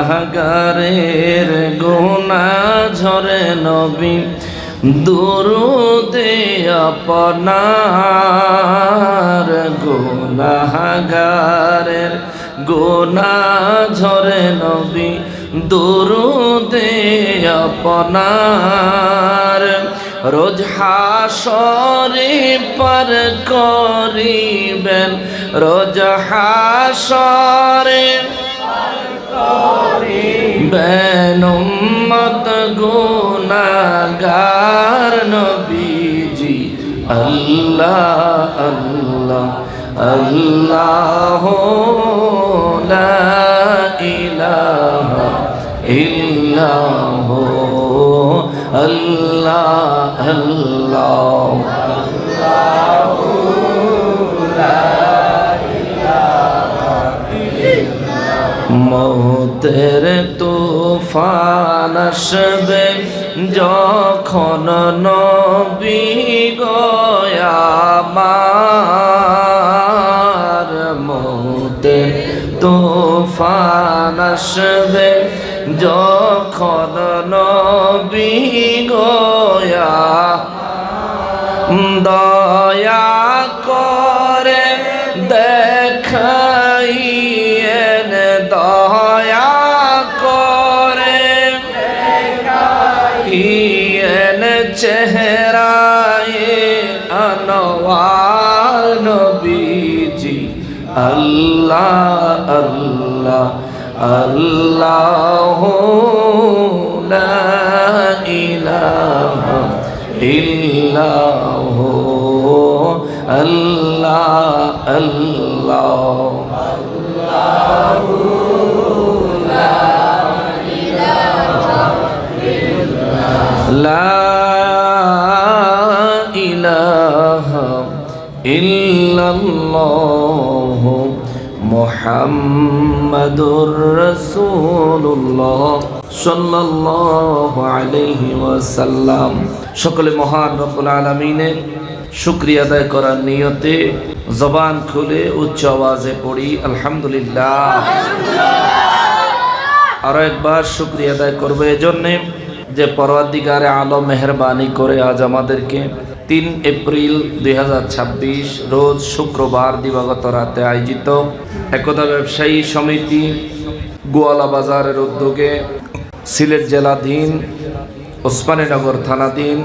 গুনাহগারের গুনাহ ঝরে নবী দুরুদে আপনার গুনাহগারের গুনাহ ঝরে নবী দুরুদে আপনার রোজ হাসরে পার করিবেন রোজ হাসরে বেন উম্মত গুনাহগার নবীজি আল্লাহ আল্লাহ আল্লাহ লা ইলাহা ইল্লাহু আল্লাহ আল্লাহ আল্লাহু লা ইলাহা ইল্লাল্লাহ মওতের তুফান আসবে যখন নবী আমার মওতের তুফান আসবে যখন নবী গোয়া দয়া করে দেখাইয়েন দয়া করে দেখাইয়েন চেহারায় আনোয়ার নবীজি আল্লাহ আল্লাহ আল্লাহু লা ইলাহা ইল্লাহু আল্লাহ আল্লাহ আল্লাহু লা ইলাহা ইল্লাল্লাহ লা ইলাহা ইল্লাল্লাহ মুহাম্মাদুর রাসূলুল্লাহ সাল্লাল্লাহু আলাইহি ওয়াসাল্লাম। সকলে মহান রব্বুল আলামিনের শুকরিয়া আদায় করার নিয়তে জবান খুলে উচ্চ আওয়াজে পড়ি আলহামদুলিল্লাহ। আরো একবার শুকরিয়া আদায় করব এজন্যে যে পরওয়ারদিগারে আলম মেহেরবানি করে আজ আমাদেরকে 3 এপ্রিল 2026 রোজ শুক্রবার দিবাগত রাতে আয়োজিত একতা ব্যবসায়ী সমিতি গোয়ালা বাজারের উদ্যোগে সিলেট জেলাধীন ওসমানীনগর থানাধীন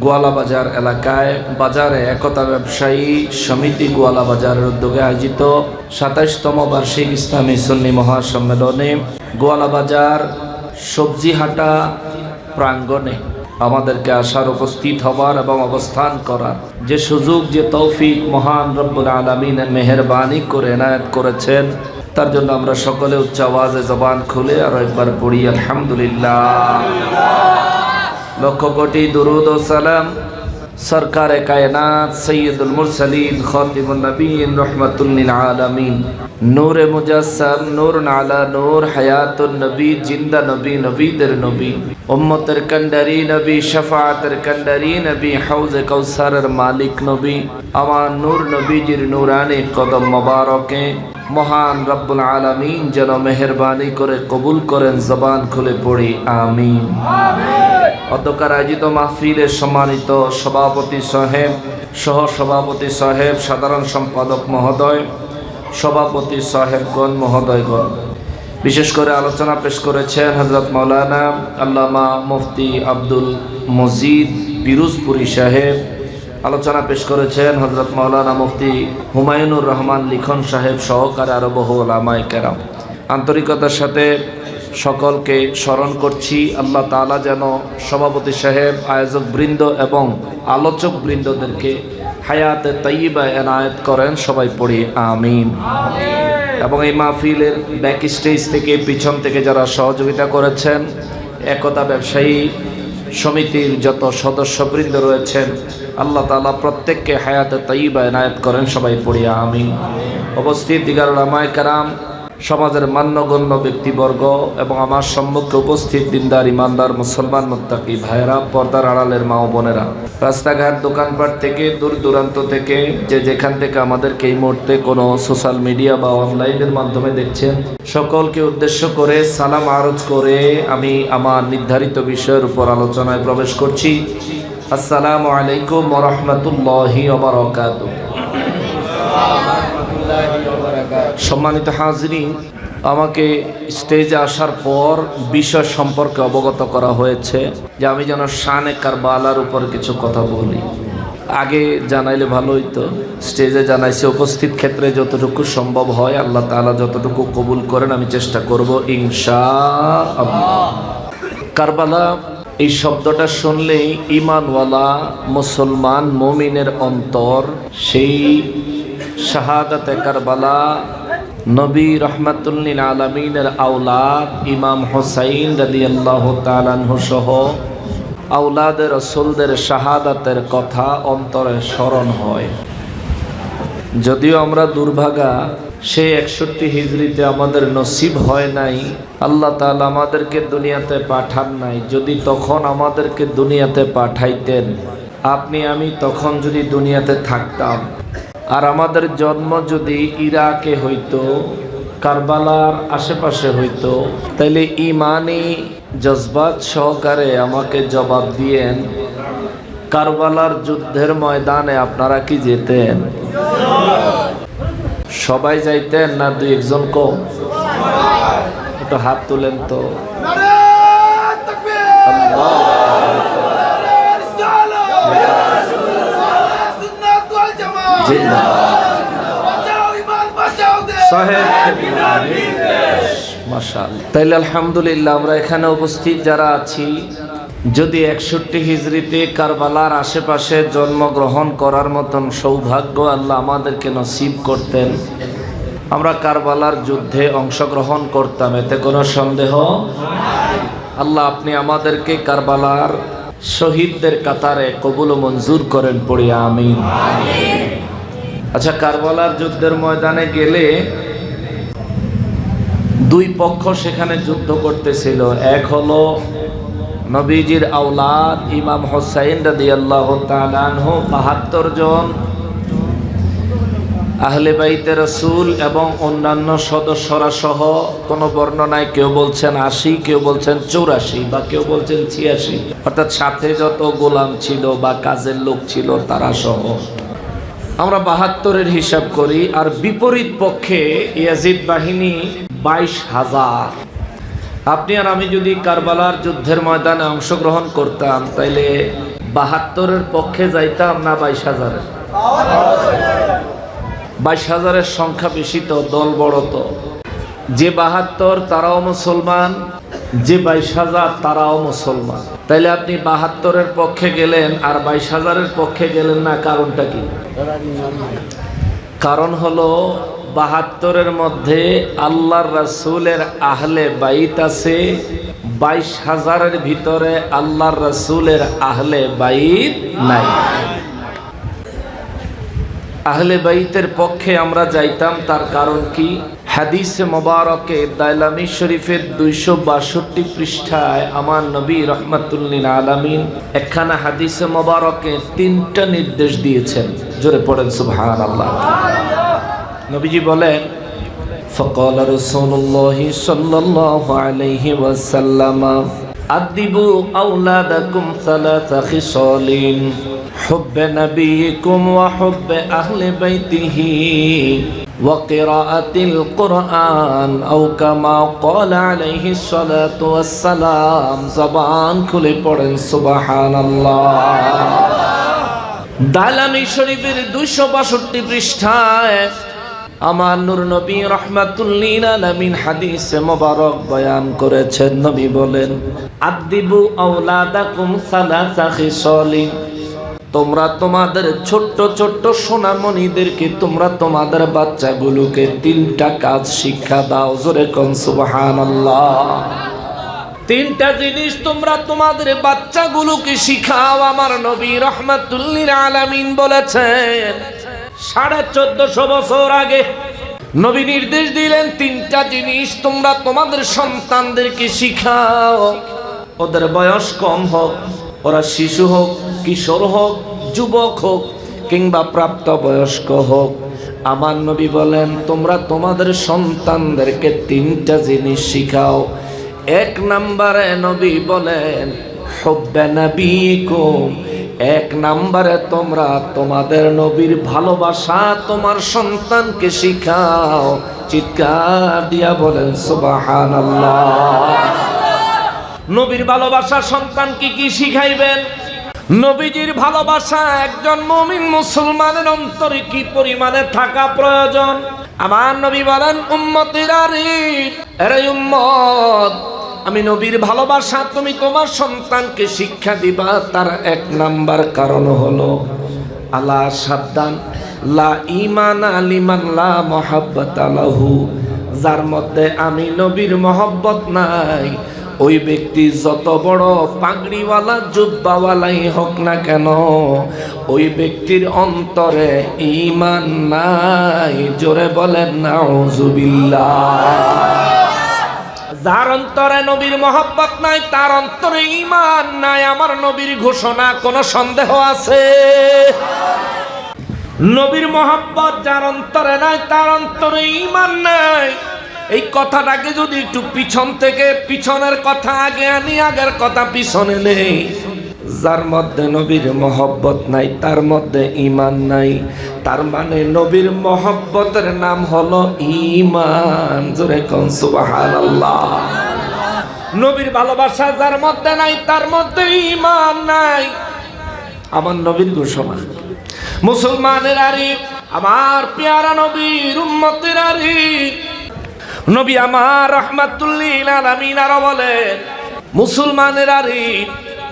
গোয়ালা বাজার এলাকায় বাজারে একতা ব্যবসায়ী সমিতি গোয়ালা বাজারের উদ্যোগে আয়োজিত 27তম বার্ষিক ইসলামী সুন্নি মহাসম্মেলনে গোয়ালা বাজার সবজিহাটা প্রাঙ্গণে আমাদেরকে আসার উপস্থিত হবার এবং অবস্থান করার যে সুযোগ যে তৌফিক মহান রব্বুল আলামিনের মেহেরবানি করে এনায়েত করেছেন তার জন্য আমরা সকলে উচ্চ আওয়াজে জবান খুলে আরো একবার পড়ি আলহামদুলিল্লাহ। লক্ষ কোটি দুরুদ ও সালাম সরকারে কায়নাত সৈয়দুল মুরসালিন খাতিমুন নবীন রহমাতুল লিল আলামিন নূরে মুজাসসাম নূর আলা নূর হায়াতুন নবী জিন্দা নবী নবীদের নবী উম্মতের কান্ডারি নবী শাফাআতের কান্ডারি নবী হাউজে কাউসারের মালিক নবী আমার নূর নবীজির নূরানি কদম মোবারকে মহান রব্বুল আলামিন যেন মেহেরবানি করে কবুল করেন। জবান খুলে পড়ি আমিন। অধ্যকার আয়োজিত মাহফিলের সম্মানিত সভাপতি সাহেব, সহ সভাপতি সাহেব, সাধারণ সম্পাদক মহোদয়, সভাপতি সাহেবগণ মহোদয়গণ, বিশেষ করে আলোচনা পেশ করেছেন হযরত মাওলানা আল্লামা মুফতি আব্দুল মজিদ পিরোজপুরি সাহেব। আলোচনা পেশ করেছেন হযরত মাওলানা মুফতি হুমায়ুনুর রহমান লিখন সাহেব সহকারে আরো বহু উলামায়ে কেরাম। আন্তরিকতার সাথে সকলকে স্মরণ করছি আল্লাহ তাআলা যেন সভাপতি সাহেব, আয়োজক বৃন্দ এবং আলোচক বৃন্দদেরকে হায়াতে তাইয়্যিবা এনায়েত করেন। সবাই পড়ি আমিন। এবং এই মাহফিলের ব্যাক স্টেজ থেকে পিছন থেকে যারা সহযোগিতা করেছেন, একতা ব্যবসায়ী সমিতির যত সদস্যবৃন্দ রয়েছেন, আল্লাহ তাআলা প্রত্যেককে হায়াতে তাইয়্যিবা এনায়েত করেন। সবাই পড়ি আমিন। উপস্থিত দিগার উলামায়ে কেরাম, সমাজের মান্যগণ্য ব্যক্তিবর্গ এবং আমার সম্মুখে উপস্থিত দিনদার ইমানদার মুসলমান মুত্তাকি ভাইরা, পর্দার আড়ালের মা ও বোনেরা, রাস্তাঘাট দোকানপাট থেকে দূর দূরান্ত থেকে যে যেখান থেকে আমাদেরকে এই মুহূর্তে কোনো সোশ্যাল মিডিয়া বা অনলাইনের মাধ্যমে দেখছেন, সকলকে উদ্দেশ্য করে সালাম আরজ করে আমি আমার নির্ধারিত বিষয়ের উপর আলোচনায় প্রবেশ করছি। আসসালামু আলাইকুম ওয়া রাহমাতুল্লাহি ওয়া বারাকাতুহু। সম্মানিত হাজরিন, আমাকে স্টেজে আসার পর বিষয় সম্পর্কে অবগত করা হয়েছে যে আমি যেন শানে কারবালার উপর কিছু কথা বলি। আগে জানাইলে ভালো হইতো, স্টেজে জানাইছে। উপস্থিত ক্ষেত্রে যতটুকু সম্ভব হয় আল্লাহ তাআলা যতটুকু কবুল করেন আমি চেষ্টা করব ইনশাআল্লাহ। কারবালা এই শব্দটা শুনলেই ঈমানওয়ালা মুসলমান মুমিনের অন্তর সেই শাহাদাতে কারবালা নবী রাহমাতুল লিল আলামিনের আওলাদ ইমাম হুসাইন রাদিয়াল্লাহু তাআলা আনহু সহ আওলাদের রাসূলদের শাহাদাতের কথা অন্তরে স্মরণ হয়। যদিও আমরা দুর্ভাগা, সেই 61 হিজরিতে আমাদের নসিব হয় নাই, আল্লাহ তাআলা আমাদেরকে দুনিয়াতে পাঠান নাই। যদি তখন আমাদেরকে দুনিয়াতে পাঠাইতেন, আপনি আমি তখন যদি দুনিয়াতে থাকতাম আর আমাদের জন্ম যদি ইরাকে হইতো, কারবালার আশেপাশে হইতো, তাইলে ইমানি জজবাত সহকারে আমাকে জবাব দিয়েন, কারবালার যুদ্ধের ময়দানে আপনারা কি যেতেন? সবাই যাইতেন না দুই একজন কম? একটু হাত তুলেন তো। তাইলে আলহামদুলিল্লাহ, আমরা এখানে উপস্থিত যারা আছি, যদি 61 হিজরিতে কারবালার আশেপাশে জন্মগ্রহণ করার মতন সৌভাগ্য আল্লাহ আমাদেরকে নসিব করতেন, আমরা কারবালার যুদ্ধে অংশগ্রহণ করতাম, এতে কোনো সন্দেহ। আল্লাহ আপনি আমাদেরকে কারবালার শহীদদের কাতারে কবুল ও মঞ্জুর করেন, পড়ি আমিন। আচ্ছা, কারবালার যুদ্ধের ময়দানে গেলে দুই পক্ষ সেখানে যুদ্ধ করতেছিল। এক হলো নবীজির আওলাদ ইমাম হুসাইন রাদিয়াল্লাহু তাআলা আনহু, ৭২ জন আহলে বাইতে রাসূল এবং অন্যান্য সদস্যরা সহ, কোনো বর্ণনায় কেউ বলছেন ৮০, কেউ বলছেন ৮৪ বা কেউ বলছেন ৮৬, অর্থাৎ সাথে যত গোলাম ছিল বা কাজের লোক ছিল তারা সহ আমরা ৭২-এর হিসাব করি। আর বিপরীত পক্ষে ইয়াজিদ বাহিনী ২২,০০০। আপনি আর আমি যদি কারবালার যুদ্ধের ময়দানে অংশগ্রহণ করতাম, তাইলে ৭২-এর পক্ষে যাইতাম না ২২,০০০-এর? ২২,০০০-এর সংখ্যা বেশি তো, দল বড় তো। যে ৭২ তারাও মুসলমান, যে ২২,০০০ তারাও মুসলমান। তাইলে আপনি ৭২-এর পক্ষে গেলেন আর ২২,০০০-এর পক্ষে গেলেন না, কারণটা কি? কারণ হলো ৭২-এর মধ্যে আল্লাহর রাসূলের আহলে বাইত আছে, ২২,০০০-এর ভিতরে আল্লাহর রাসূলের আহলে বাইত নাই। আহলে বাইতের পক্ষে আমরা যাইতাম, তার কারণ কি? হাদিসে মোবারকে দাইলামি শরীফের ২৬২ পৃষ্ঠায় আমার নবী রাহমাতুল লিল আলামিন একখানা হাদিসে মোবারকে ৩টা নির্দেশ দিয়েছেন। জোরে পড়েন সুবহানাল্লাহ। নবীজি বলেন, ফাকাল রাসূলুল্লাহ সাল্লাল্লাহু আলাইহি ওয়াসাল্লাম আদিবু আওলাদাকুম সালাসা খিসালিন হুব্বে নবিয়িকুম ওয়া হুব্বে আহলে বাইতিহি ওয়া কিরাআতিল কুরআন আও কামা ক্বালা আলাইহিস সালাতু ওয়াস সালাম। জবান খুলে পড়েন সুবহানাল্লাহ। দালামি শরীফের ২৬২ পৃষ্ঠায় আমার নূর নবী রাহমাতুল লিল আলামিন হাদিসে মোবারক বয়ান করেছেন। নবী বলেন, আদিবু আওলাদাকুম সালাসা খিসালিন, তোমরা তোমাদের ছোট্ট ছোট্ট সোনামণিদেরকে, তোমরা তোমাদের বাচ্চাগুলোকে ৩টা কাজ শিক্ষা দাও। জোরে কোন সুবহানাল্লাহ। ৩টা জিনিস তোমরা তোমাদের বাচ্চাগুলোকে শিখাও। আমার নবী রাহমাতুল লিল আলামিন বলেছেন ১৪৫০ বছর আগে নবী নির্দেশ দিলেন তিনটা জিনিস তোমরা তোমাদের সন্তানদেরকে শিখাও। ওদের বয়স কম হোক, ওরা শিশু হোক, কিশোর হোক, যুবক হোক কিংবা প্রাপ্তবয়স্ক হোক, আমার নবী বলেন তোমরা তোমাদের সন্তানদেরকে তিনটা জিনিস শিখাও। এক নম্বরে নবী বলেন হুব্বে নবীকুম, এক নম্বরে তোমরা তোমাদের নবীর ভালোবাসা তোমার সন্তানকে শিখাও। চিৎকার দিয়া বলেন সুবহানাল্লাহ। নবীর ভালোবাসা সন্তানকে কি শিখাইবেন? নবীজির ভালোবাসা একজন মুমিন মুসলমানের অন্তরে কি পরিমাণে থাকা প্রয়োজন। আমার নবী বলেন উম্মতেরা রে, আরে উম্মত, আমি নবীর ভালোবাসা তুমি তোমার সন্তানকে শিক্ষা দিবা। তার এক নাম্বার কারণ হলো আলা সাবধান লা ঈমানা লিমান লা মুহাব্বাতা লাহু, যার মধ্যে আমি নবীর মহব্বত নাই ওই ব্যক্তি যত বড় পাগড়িওয়ালা জুব্বাওয়ালাই হোক না কেন, ওই ব্যক্তির অন্তরে ঈমান নাই। জোরে বলেন নাউজুবিল্লাহ। যার অন্তরে নবীর মহব্বত নাই তার অন্তরে ঈমান নাই, আমার নবীর ঘোষণা। কোনো সন্দেহ আছে? নবীর মহব্বত যার অন্তরে নাই তার অন্তরে ঈমান নাই। এই কথাটাকে যদি একটু পিছন থেকে, পিছনের কথা আগে আনি, আগের কথা পিছনে নেই। যার মধ্যে নবীর মহব্বত নাই তার মধ্যে ঈমান নাই, তার মানে নবীর মহব্বতের নাম হলো ঈমান। জোরে কোন সুবহানাল্লাহ। নবীর ভালোবাসা যার মধ্যে নাই তার মধ্যে ঈমান নাই। আমার নবীর ঘোষণা। মুসলমানের আরি, আমার পেয়ারা নবীর উম্মতের আরি, নবী আমার রাহমাতুল লিল আলামিন আরো বলেন মুসলমানের আরি,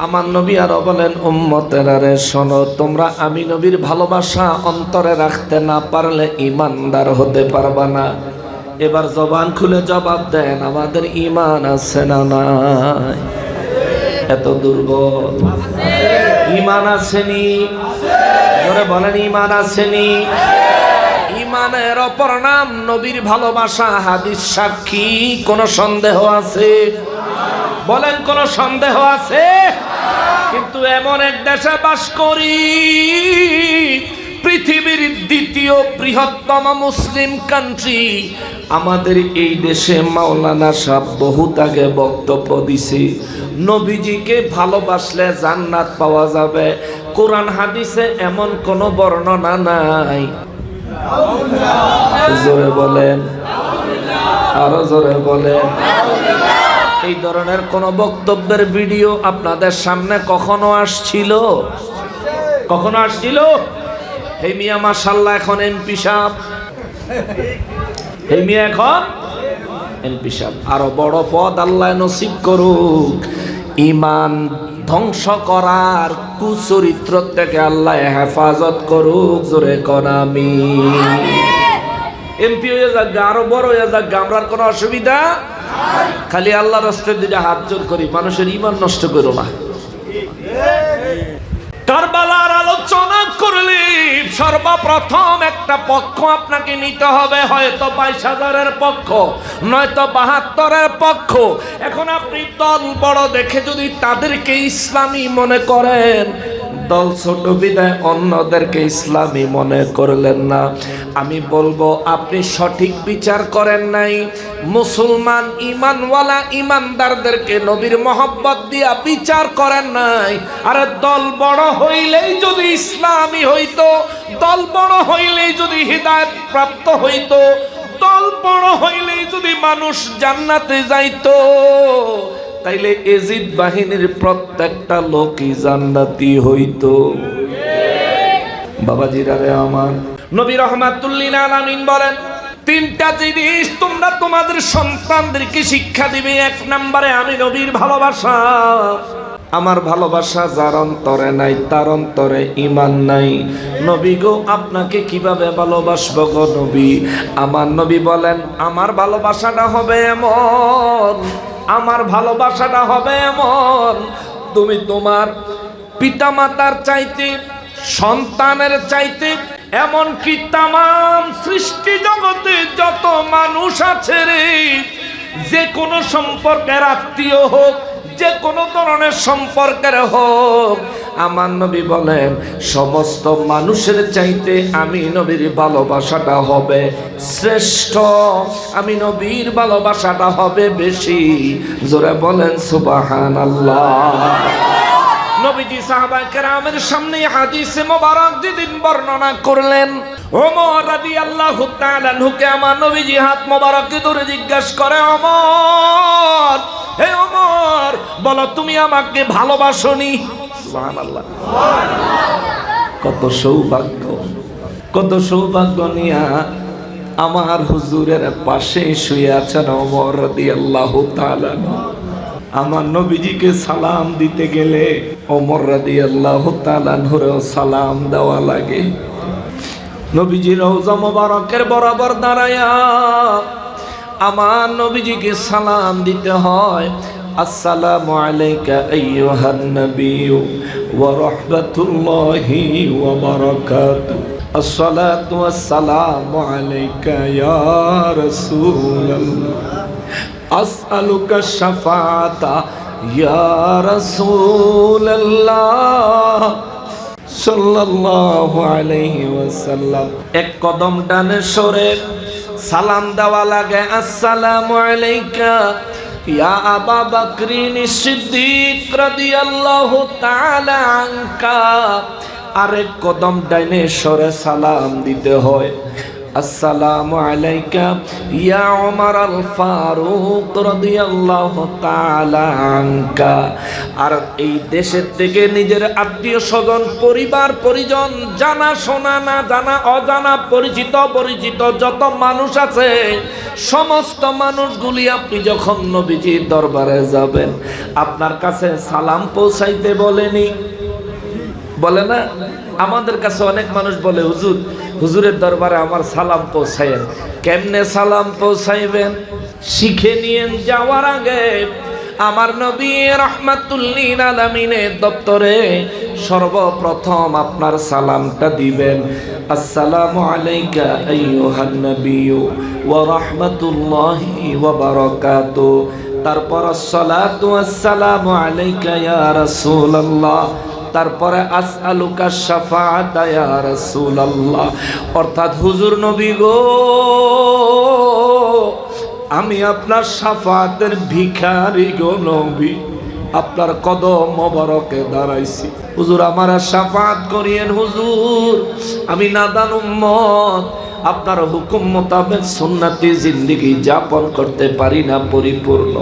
আমার নবী আরো বলেন উম্মতের আরে শোনো, তোমরা আমি নবীর ভালোবাসা অন্তরে রাখতে না পারলে ঈমানদার হতে পারবা না। এবার জবান খুলে জবাব দেন, আমাদের ঈমান আছে না নাই? এত দুর্বল ঈমান আসেনি? জোরে বলেন ঈমান আসেনি? ঈমানের অপর নাম নবীর ভালোবাসা। হাদিস সাক্ষী। কোনো সন্দেহ আছে? বলেন কোনো সন্দেহ আছে? কিন্তু এমন এক দেশে বাস করি, পৃথিবীর দ্বিতীয় বৃহত্তম মুসলিম কান্ট্রি। আমাদের এই দেশে মাওলানা সাহেব বহুত আগে বক্তব্য দিছে, নবীজিকে ভালোবাসলে জান্নাত পাওয়া যাবে। কোরআন হাদিসে এমন কোন বর্ণনা নাই। জোরে বলেন, আরো জোরে বলেন। এই ধরনের কোন বক্তব্যের ভিডিও আপনাদের সামনে কখনো আসছিল? কখনো আসছিল? এই মিয়া মাশাআল্লাহ এখন এমপি সাহেব, এই মিয়া এখন এমপি সাহেব। আরো বড় পদ আল্লাহ নসিব করুক। ঈমান ধ্বংস করার কুচরিত্র থেকে আল্লাহ হেফাজত করুক। জোরে কোন আমিন। এমপি হয়ে যাক, আরো বড় হয়ে যাক, আমরার কোনো অসুবিধা। খালি আল্লাহর রাস্তায় দুইটা হাত জোর করি, মানুষের ঈমান নষ্ট করো না। কারবালার আলোচনা করলে সর্বপ্রথম একটা পক্ষ আপনাকে নিতে হবে, হয়তো 22,000-এর পক্ষ, নয়তো 72-এর পক্ষ। এখন আপনি দল বড় দেখে যদি তাদেরকে ইসলামী মনে করেন, দল ছোট বিদায় অন্যদেরকে ইসলামী মনে করলেন না, আমি বলবো আপনি সঠিক বিচার করেন নাই। মুসলমান ঈমানওয়ালা ঈমানদারদেরকে নবীর মহব্বত দিয়া বিচার করেন নাই। আরে দল বড় হইলেই যদি ইসলামী হইতো, দল বড় হইলেই যদি হিদায়াত প্রাপ্ত হইতো, দল বড় হইলেই যদি মানুষ জান্নাতে যাইতো, তাইলে এজিদ বাহিনীর প্রত্যেকটা লোকই জান্নাতি হইতো। বাবাজিরা রে আমার, নবী রাহমাতুল লিল আলামিন বলেন তিনটা জিনিস তোমরা তোমাদের সন্তানদেরকে শিক্ষা দিবে। এক নম্বরে আমি নবীর ভালোবাসা। আমার ভালোবাসা যার অন্তরে নাই তার অন্তরে ঈমান নাই। নবী গো আপনাকে কিভাবে ভালোবাসবো গো নবী? আমার নবী বলেন আমার ভালোবাসাটা হবে এমন, আমার ভালোবাসাটা হবে এমন, তুমি তোমার পিতামাতার চাইতে, সন্তানের চাইতে এমন কি তামাম সৃষ্টি জগতে যত মানুষ আছে রে, যে কোনো সম্পর্কের আত্মীয় হোক, যে কোনো ধরনের সম্পর্কের হোক, আমার নবী বলেন সমস্ত মানুষের চাইতে আমি নবীর ভালোবাসাটা হবে শ্রেষ্ঠ, আমি নবীর ভালোবাসাটা হবে বেশি। জোরে বলেন সুবহানাল্লাহ। নবীজি সাহাবায়ে কেরামের সামনে হাদিসে মোবারক যেদিন বর্ণনা করলেন, ওমর রাদিয়াল্লাহু তাআলা আনহুকে আমার নবীজি হাত মোবারকে ধরে জিজ্ঞাসা করে, ওমর, হে ওমর, বলো তুমি আমাকে ভালোবাসোনি? সুবহানাল্লাহ। কত সৌভাগ্য, কত সৌভাগ্য নিয়া আমার হুজুরের পাশে শুয়ে আছেন ওমর রাদিয়াল্লাহু তাআলা। আমার নবীজিকে সালাম দিতে গেলে ওমর রাদিয়াল্লাহু তাআলা আনহুরও সালাম দেওয়া লাগে। নবীজির রওজা মোবারকের বরাবর দাঁড়ায়া আমার নবীজিকে সালাম দিতে হয়। আসসালামু আলাইকা আইয়ুহান নাবিয়্যু ওয়া রাহমাতুল্লাহি ওয়া বারাকাতুহু। আসসালাতু ওয়াসসালামু আলাইকা ইয়া রাসূলুল্লাহ। আসআলুকা শাফাআতা ইয়া রাসূলুল্লাহ সাল্লাল্লাহু আলাইহি ওয়াসাল্লাম। এক কদম ডানে সরে সালাম দেওয়া লাগে, আসসালামু আলাইকা ইয়া আবা বকরিন সিদ্দিক রাদিয়াল্লাহু তাআলা আনকা। আরেক কদম ডাইনে সরে সালাম দিতে হয়, আসসালামু আলাইকা ইয়া ওমর আল ফারুক রাদিয়াল্লাহু তাআলা আনকা। আর এই দেশের থেকে নিজের আত্মীয় স্বজন, পরিবার পরিজন, জানা শোনা না জানা, অজানা, পরিচিত পরিচিত যত মানুষ আছে, সমস্ত মানুষগুলি আপনি যখন নবীজির দরবারে যাবেন, আপনার কাছে সালাম পৌঁছাইতে বলেনি? বলে না? আমাদের কাছে অনেক মানুষ বলে, হুজুর, হুজুরের দরবারে আমার সালাম পৌঁছায়েন। কেমনে সালাম পৌঁছাইবেন শিখে নিয়েন। যাওয়ার আগে আমার নবী রাহমাতুল লিল আলামিনের দপ্তরে সর্বপ্রথম আপনার সালামটা দিবেন, আসসালামু আলাইকা আইয়ুহান নাবিয়্যু ওয়া রাহমাতুল্লাহি ওয়া বারাকাতুহু। তারপর আসসালাতু ওয়াসসালামু আলাইকা ইয়া রাসূলুল্লাহ। তারপরে আসআলুকা শাফাআতা ইয়া রাসূলুল্লাহ। অর্থাৎ হুজুর নবী গো, আমি আপনার শাফাআতের ভিখারি গো নবী, আপনার কদম মোবারকে দাঁড়াইছি, হুজুর আমার শাফাআত করিয়েন। হুজুর, আমি নাদান উম্মত, আপনার হুকুম মোতাবেক সুন্নতি জিন্দেগি যাপন করতে পারি না পরিপূর্ণ।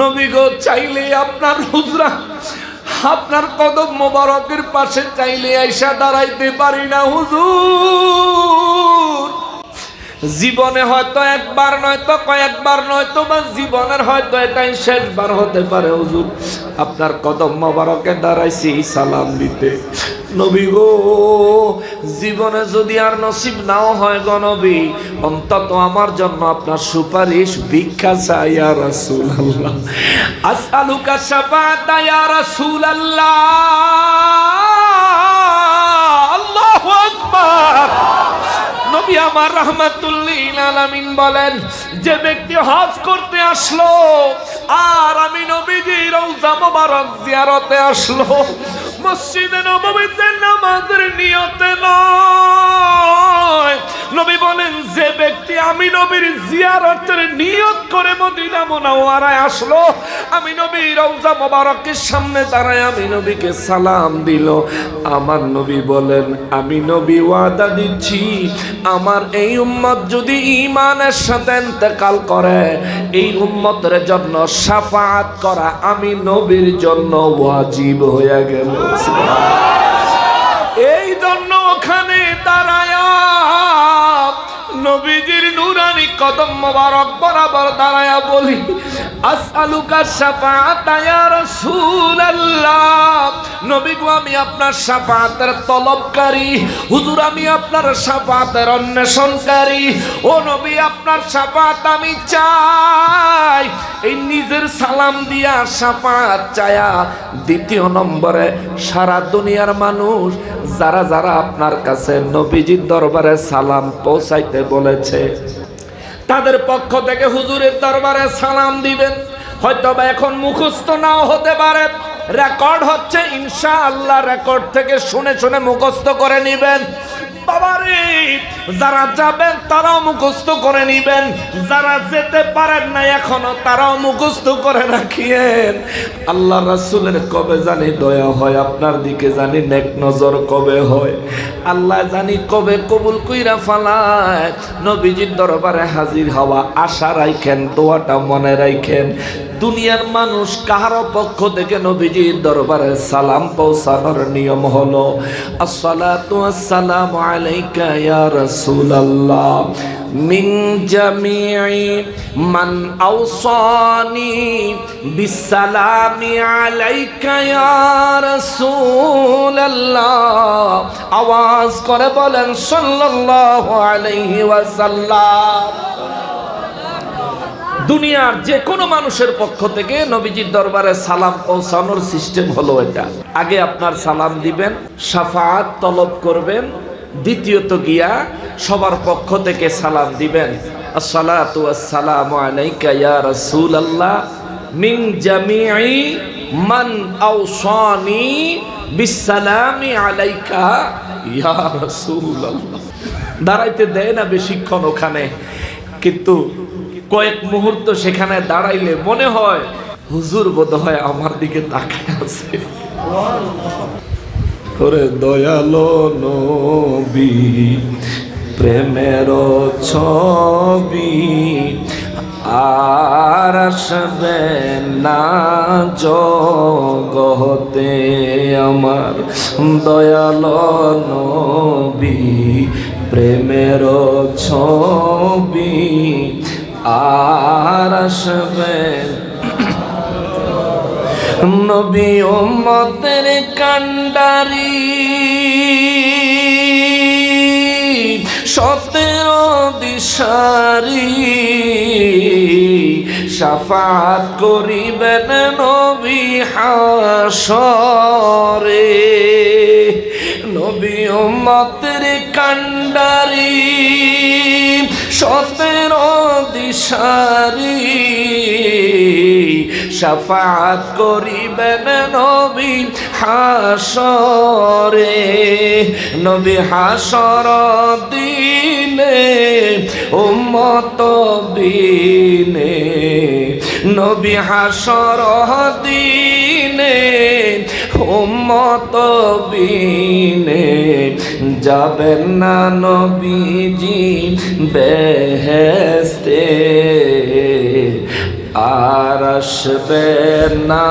নবী গো, চাইলে আপনার হুজরা আপনার কদম মোবারকের পাশে চাইলে আইসা দাঁড়াইতে পারি না হুজুর। জীবনে হয়তো একবার নয়তো কয়েকবার, নয়তো বা জীবনের হয়তো এটাই শেষবার হতে পারে হুজুর, আপনার কদম মোবারকে দাঁড়াইছি সালাম দিতে। নবী গো, জীবনে যদি আর নসিব নাও হয় গো নবী, অন্তত আমার জন্য আপনার সুপারিশ ভিক্ষা চাই ইয়া রাসূলুল্লাহ। আসআলুকা শাফাআতা ইয়া রাসূলুল্লাহ। আল্লাহু আকবার। নবী আমার রাহমাতুল লিল আলামিন বলেন, যে ব্যক্তি হজ করতে আসলো আর আমি নবীজির রওজা মোবারক জিয়ারতে আসলো, মসজিদে নববীতে নামাজের নিয়তে নয়, নবী বলেন যে ব্যক্তি আমি নবীর জিয়ারতের নিয়ত করে মদিনা মুনাওয়ারায় আসলো, আমি নবীর রওজা মোবারকের সামনে দাঁড়ায় আমি নবীকে সালাম দিল, আমার নবী বলেন আমি নবী ওয়াদা দিচ্ছি, আমার এই উম্মত যদি ঈমানের সাথে ইন্তেকাল করে, এই উম্মতের জন্য শাফাআত করা আমি নবীর জন্য ওয়াজিব হয়ে গেল। এই জন্য ওখানে দাঁড়ায়া নবীজির নুরানি কদম মোবারক বরাবর দাঁড়ায়া বলি, আসআলুকা শাফাআতা ইয়া রাসূলুল্লাহ। নবী গো, আমি আপনার শাফাআতের তলবকারী, হুজুর আমি আপনার শাফাআতের অন্বেষণকারী। ও নবী, আপনার শাফাআত আমি চাই। এই নিজের সালাম দিয়া শাফাত চায়া, দ্বিতীয় নম্বরে সারা দুনিয়ার মানুষ যারা যারা আপনার কাছে নবীজির দরবারে সালাম পৌঁছাইতে বলেছে তাদের পক্ষ থেকে হুজুরের দরবারে সালাম দিবেন। হয়তো বা এখন মুখস্থ নাও হতে পারে, রেকর্ড হচ্ছে, ইনশাআল্লাহ রেকর্ড থেকে শুনে শুনে মুখস্থ করে নিবেন। বাবারে, যারা যাবেন তারাও মুখস্থ করে নিবেন, যারা যেতে পারেন না এখনো তারাও মুখস্থ করে রাখিয়েন। আল্লাহ রাসূলের কবে জানি দয়া হয় আপনার দিকে, জানি নেক নজর কবে হয়, আল্লাহ জানি কবে কবুল কইরা ফালায়। নবীজির দরবারে হাজির হওয়া আশা রাখেন, দোয়াটা মনে রাখেন। দুনিয়ার মানুষ কাহারো পক্ষ থেকে নবীজির দরবারে সালাম পৌঁছানোর নিয়ম হলো আসসালাতু ওয়াসসালামু আলাইকা ইয়া রাসূলুল্লাহ মিন জামিই মান আওসানি বিসসালামি আলাইকা ইয়া রাসূলুল্লাহ। আওয়াজ করে বলেন সাল্লাল্লাহু আলাইহি ওয়াসাল্লাম। দুনিয়ার যে কোনো মানুষের পক্ষ থেকে নবীজির দরবারে সালাম পৌঁছানোর সিস্টেম হলো এটা। আগে আপনার সালাম দিবেন, শাফাআত তলব করবেন, দ্বিতীয়ত গিয়া সবার পক্ষ থেকে সালাম দিবেন আসসালাতু ওয়াসসালামু আলাইকা ইয়া রাসূলুল্লাহ মিন জামিই মান আওসানি বিসসালামি আলাইকা ইয়া রাসূলুল্লাহ। দাঁড়াইতে দেয় না বেশিক্ষণ ওখানে, কিন্তু কয়েক মুহূর্ত সেখানে দাঁড়াইলে মনে হয় হুজুর বোধহয় আমার দিকে তাকায় আছে। ওরে দয়ালো নবী, প্রেমের ছবি আর আসবে না জগতে আমার। দয়ালো নবী, প্রেমের ছবি আর আসবে। নবী উম্মতের কান্ডারি 17 দিশারি, শাফাত করিবেন নবী হাসরে। নবী উম্মতের কান্ডারি 17 দিশারি, শাফাত করিবেন নবী হাসরে। নবী হাসর দিনে উম্মত বিনে, নবী হাসর দিনে উম্মত বিনে, যাবেন না নবীজি বেহেশতে আর আসবে না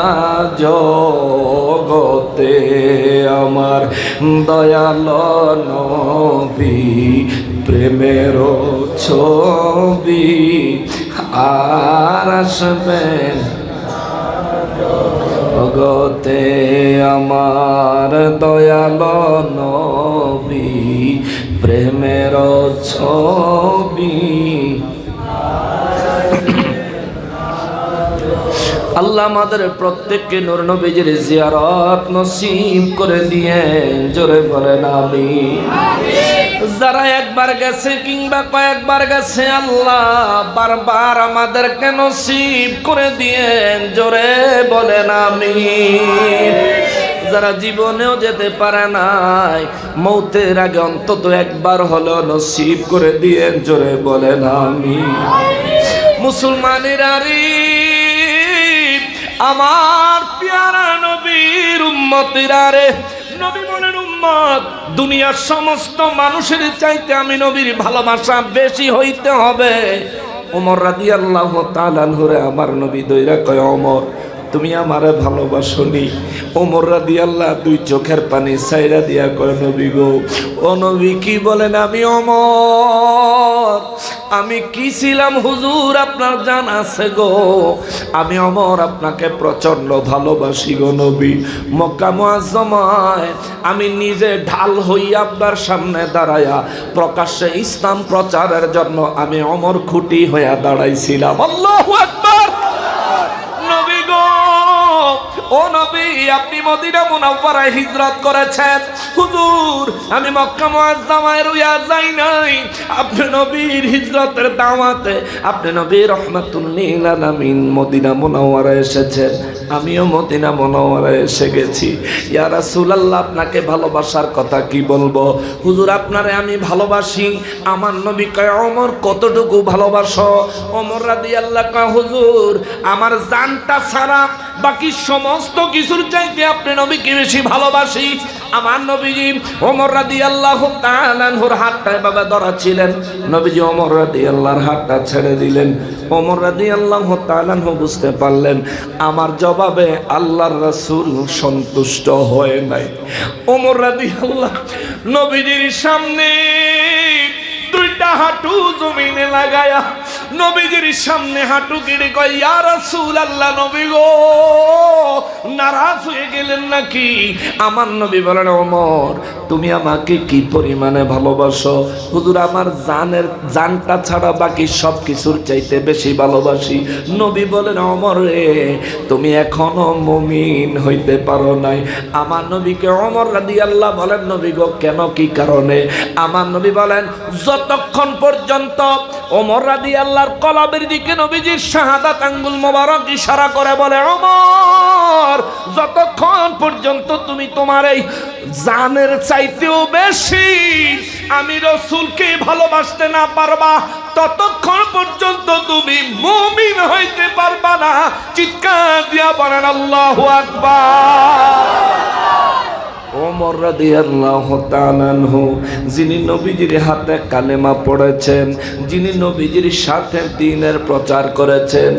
জগতে আমার। দয়ালো নবী, প্রেমের ছবি আর আসবে জগতে আমার। দয়ালো নবী, প্রেমের ছবি। আল্লাহ আমাদের প্রত্যেককে নূর নবীজির জিয়ারত নসিব করে দিয়েন, জোরে বলেন আমিন। যারা একবার গেছে কিংবা কয়েকবার গেছে, আল্লাহ বারবার আমাদেরকে নসিব করে দিয়েন, জোরে বলেন আমিন। যারা জীবনেও যেতে পারে নাই, মৌতের আগে অন্তত একবার হলো নসিব করে দিয়েন, জোরে বলেন আমিন। মুসলমানেরা রে, আমার প্যারা নবীর উম্মতেরা রে, নবী বলেন উম্মত, দুনিয়ার সমস্ত মানুষের চাইতে আমি নবীর ভালোবাসা বেশি হইতে হবে। ওমর রাদিয়াল্লাহু তাআলা আনহুরে আমার নবী দইরা কয়, ওমর তুমি আমারে ভালোবাসনি? ওমর রাদিয়াল্লাহু দুই চোখের পানি ছাইরা দিয়া কয়, নবী গো, ও নবী কি বলেন? আমি ওমর, আমি কি ছিলাম হুজুর আপনার জান আছে গো। আমি ওমর আপনাকে প্রচন্ড ভালোবাসি গো নবী। মক্কা মুআজ্জমায় আমি নিজে ঢাল হইয়া আপনার সামনে দাঁড়ায়া প্রকাশ্যে ইসলাম প্রচারের জন্য আমি ওমর খুঁটি হইয়া দাঁড়াইছিলাম। আল্লাহু আকবার। ও নবী আপনি মদিনা মুনাওয়ারায় হিজরত করেছেন। হুজুর আমি মক্কা মুআজ্জামায় রুইয়া যাই নাই, আপনি নবীর হিজরতের দাওয়াতে আপনি নবী রাহমাতুল লিল আলামিন মদিনা মুনাওয়ারায় এসেছেন, আমিও মদিনা মুনাওয়ারায় এসে গেছি। ইয়া রাসূলুল্লাহ আপনাকে ভালোবাসার কথা কি বলবো? হুজুর আপনারে আমি ভালোবাসি। আমার নবী কয় ওমর কতটুকু ভালোবাসো? ওমর রাদিয়াল্লাহু কয় হুজুর আমার জানটা ছাড়া বাকি সমস্ত কিছুর চাইতে আপনি নবীকে বেশি ভালোবাসি। আমার নবীজি ওমর রাদিয়াল্লাহু তাআলা আনহুর হাতটা এভাবে ধরা ছিলেন, নবীজি ওমর রাদিয়াল্লাহর হাতটা ছেড়ে দিলেন। ওমর রাদিয়াল্লাহু তাআলা আনহু বুঝতে পারলেন আমার জবাবে আল্লাহর রাসূল সন্তুষ্ট হয় নাই। ওমর রাদিয়াল্লাহু নবীজির সামনে দুইটা হাঁটু জমিনে লাগায়া নবীজির সামনে হাঁটু গেড়ে কয় ইয়া রাসূলুল্লাহ নবী গো নারাজ হয়ে গেলেন নাকি? আমার নবী বলেন ওমর তুমি আমাকে কি পরিমাণে ভালোবাসো? হুজুর আমার জানটা ছাড়া বাকি সব কিছুর চাইতে বেশি ভালোবাসি। নবী বলেন ওমর রে তুমি এখনো মুমিন হইতে পারো নাই। আমার নবীকে ওমর রাদিয়াল্লাহু বলেন নবী গো কেন, কি কারণে? আমার নবী বলেন যতক্ষণ পর্যন্ত ওমর রাদিয়াল্লাহর কলবের দিকে নবীজির শাহাদাত আঙ্গুল মোবারক ইশারা করে বলে ওমর যতক্ষণ পর্যন্ত তুমি তোমার এই জানের চাইতেও বেশি আমি রাসূলকে ভালোবাসতে না পারবা ততক্ষণ পর্যন্ত তুমি মুমিন হইতে পারবা না। চিৎকার দিয়া বলেন আল্লাহু আকবার। ওমর রাদিয়াল্লাহু তাআলা আনহু যিনি নবীজির হাতে কালেমা পড়েছেন, যিনি নবীজির সাথে দ্বীনের প্রচার করেছেন,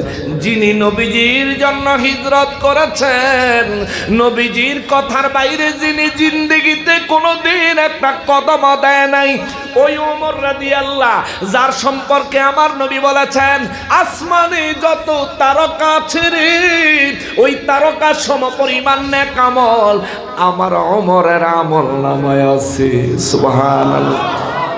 যিনি নবীজির জন্য হিজরত করেছেন, নবীজির কথার বাইরে যিনি জিন্দেগিতে কোনোদিন একটা কদম দেয় নাই, ওই ওমর রাদিয়াল্লাহু যার সম্পর্কে আমার নবী বলেছেন আসমানে যত তারকা আছে রে ওই তারকা সমপরিমাণ নেক আমল আমার ওমরের আমল নামায় আছে। সুবহানাল্লাহ।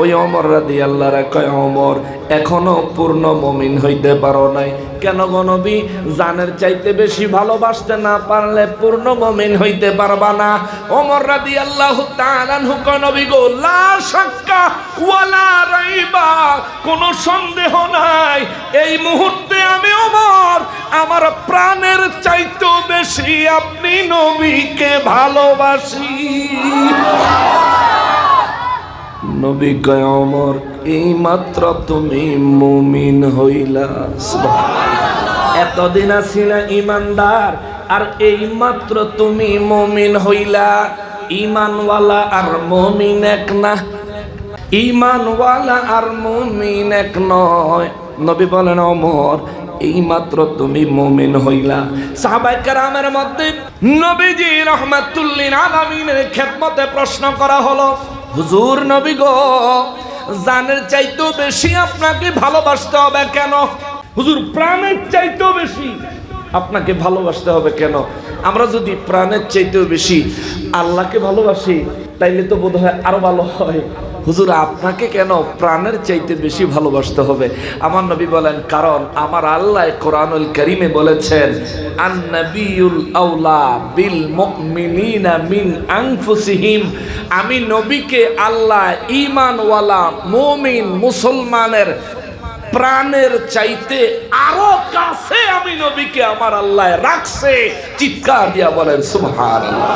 ওই ওমর রাদিয়াল্লাহু কয় ওমর এখনো পূর্ণ মুমিন হইতে পারো নাই কেন গো নবী? জানের চাইতে বেশি ভালোবাসতে না পারলে পূর্ণ মুমিন হইতে পারবা না। ওমর রাদিয়াল্লাহু তাআলা আনহু কয় নবী গো লা শাক্কা ওয়ালা রাইবা কোনো সন্দেহ নাই এই মুহূর্তে আমি ওমর আমার প্রাণের চাইতেও বেশি আপনি নবীকে ভালোবাসি। নবী কয় ওমর এই মাত্র তুমি মুমিন হইলা। এতদিন ছিলা ইমানদার আর এই মাত্র তুমি মুমিন হইলা। ইমানওয়ালা আর মুমিন এক না, ইমানওয়ালা আর মুমিন এক নয়। নবী বলেন ওমর এই মাত্র তুমি মুমিন হইলা। সাহাবায়ে কেরামের মধ্যে নবীজি রাহমাতুল লিল আলামিনের খেদমতে প্রশ্ন করা হলো হুজুর নবী গো জানের চাইতেও বেশি আপনাকে ভালোবাসতে হবে কেন? হুজুর প্রাণের চাইতেও বেশি আপনাকে ভালোবাসতে হবে কেন? আমরা যদি প্রাণের চাইতেও বেশি আল্লাহকে ভালোবাসি তাইলে তো বোধহয় আরো ভালো হয়। হুজুর আপনাকে কেন প্রাণের চাইতে বেশি ভালোবাসতে হবে? আমার নবী বলেন কারণ আমার আল্লাহ কোরআনুল কারীমে বলেছেন আন-নাবিয়ুল আওলা বিল মুমিনিনা মিন আনফুসিহিম। আমি নবীকে আল্লাহ ঈমানওয়ালা মুমিন মুসলমানের প্রাণের চাইতে আরো কাছে আমি নবীকে আমার আল্লাহ রাখছে। চিৎকার দিয়া বলেন সুবহানাল্লাহ।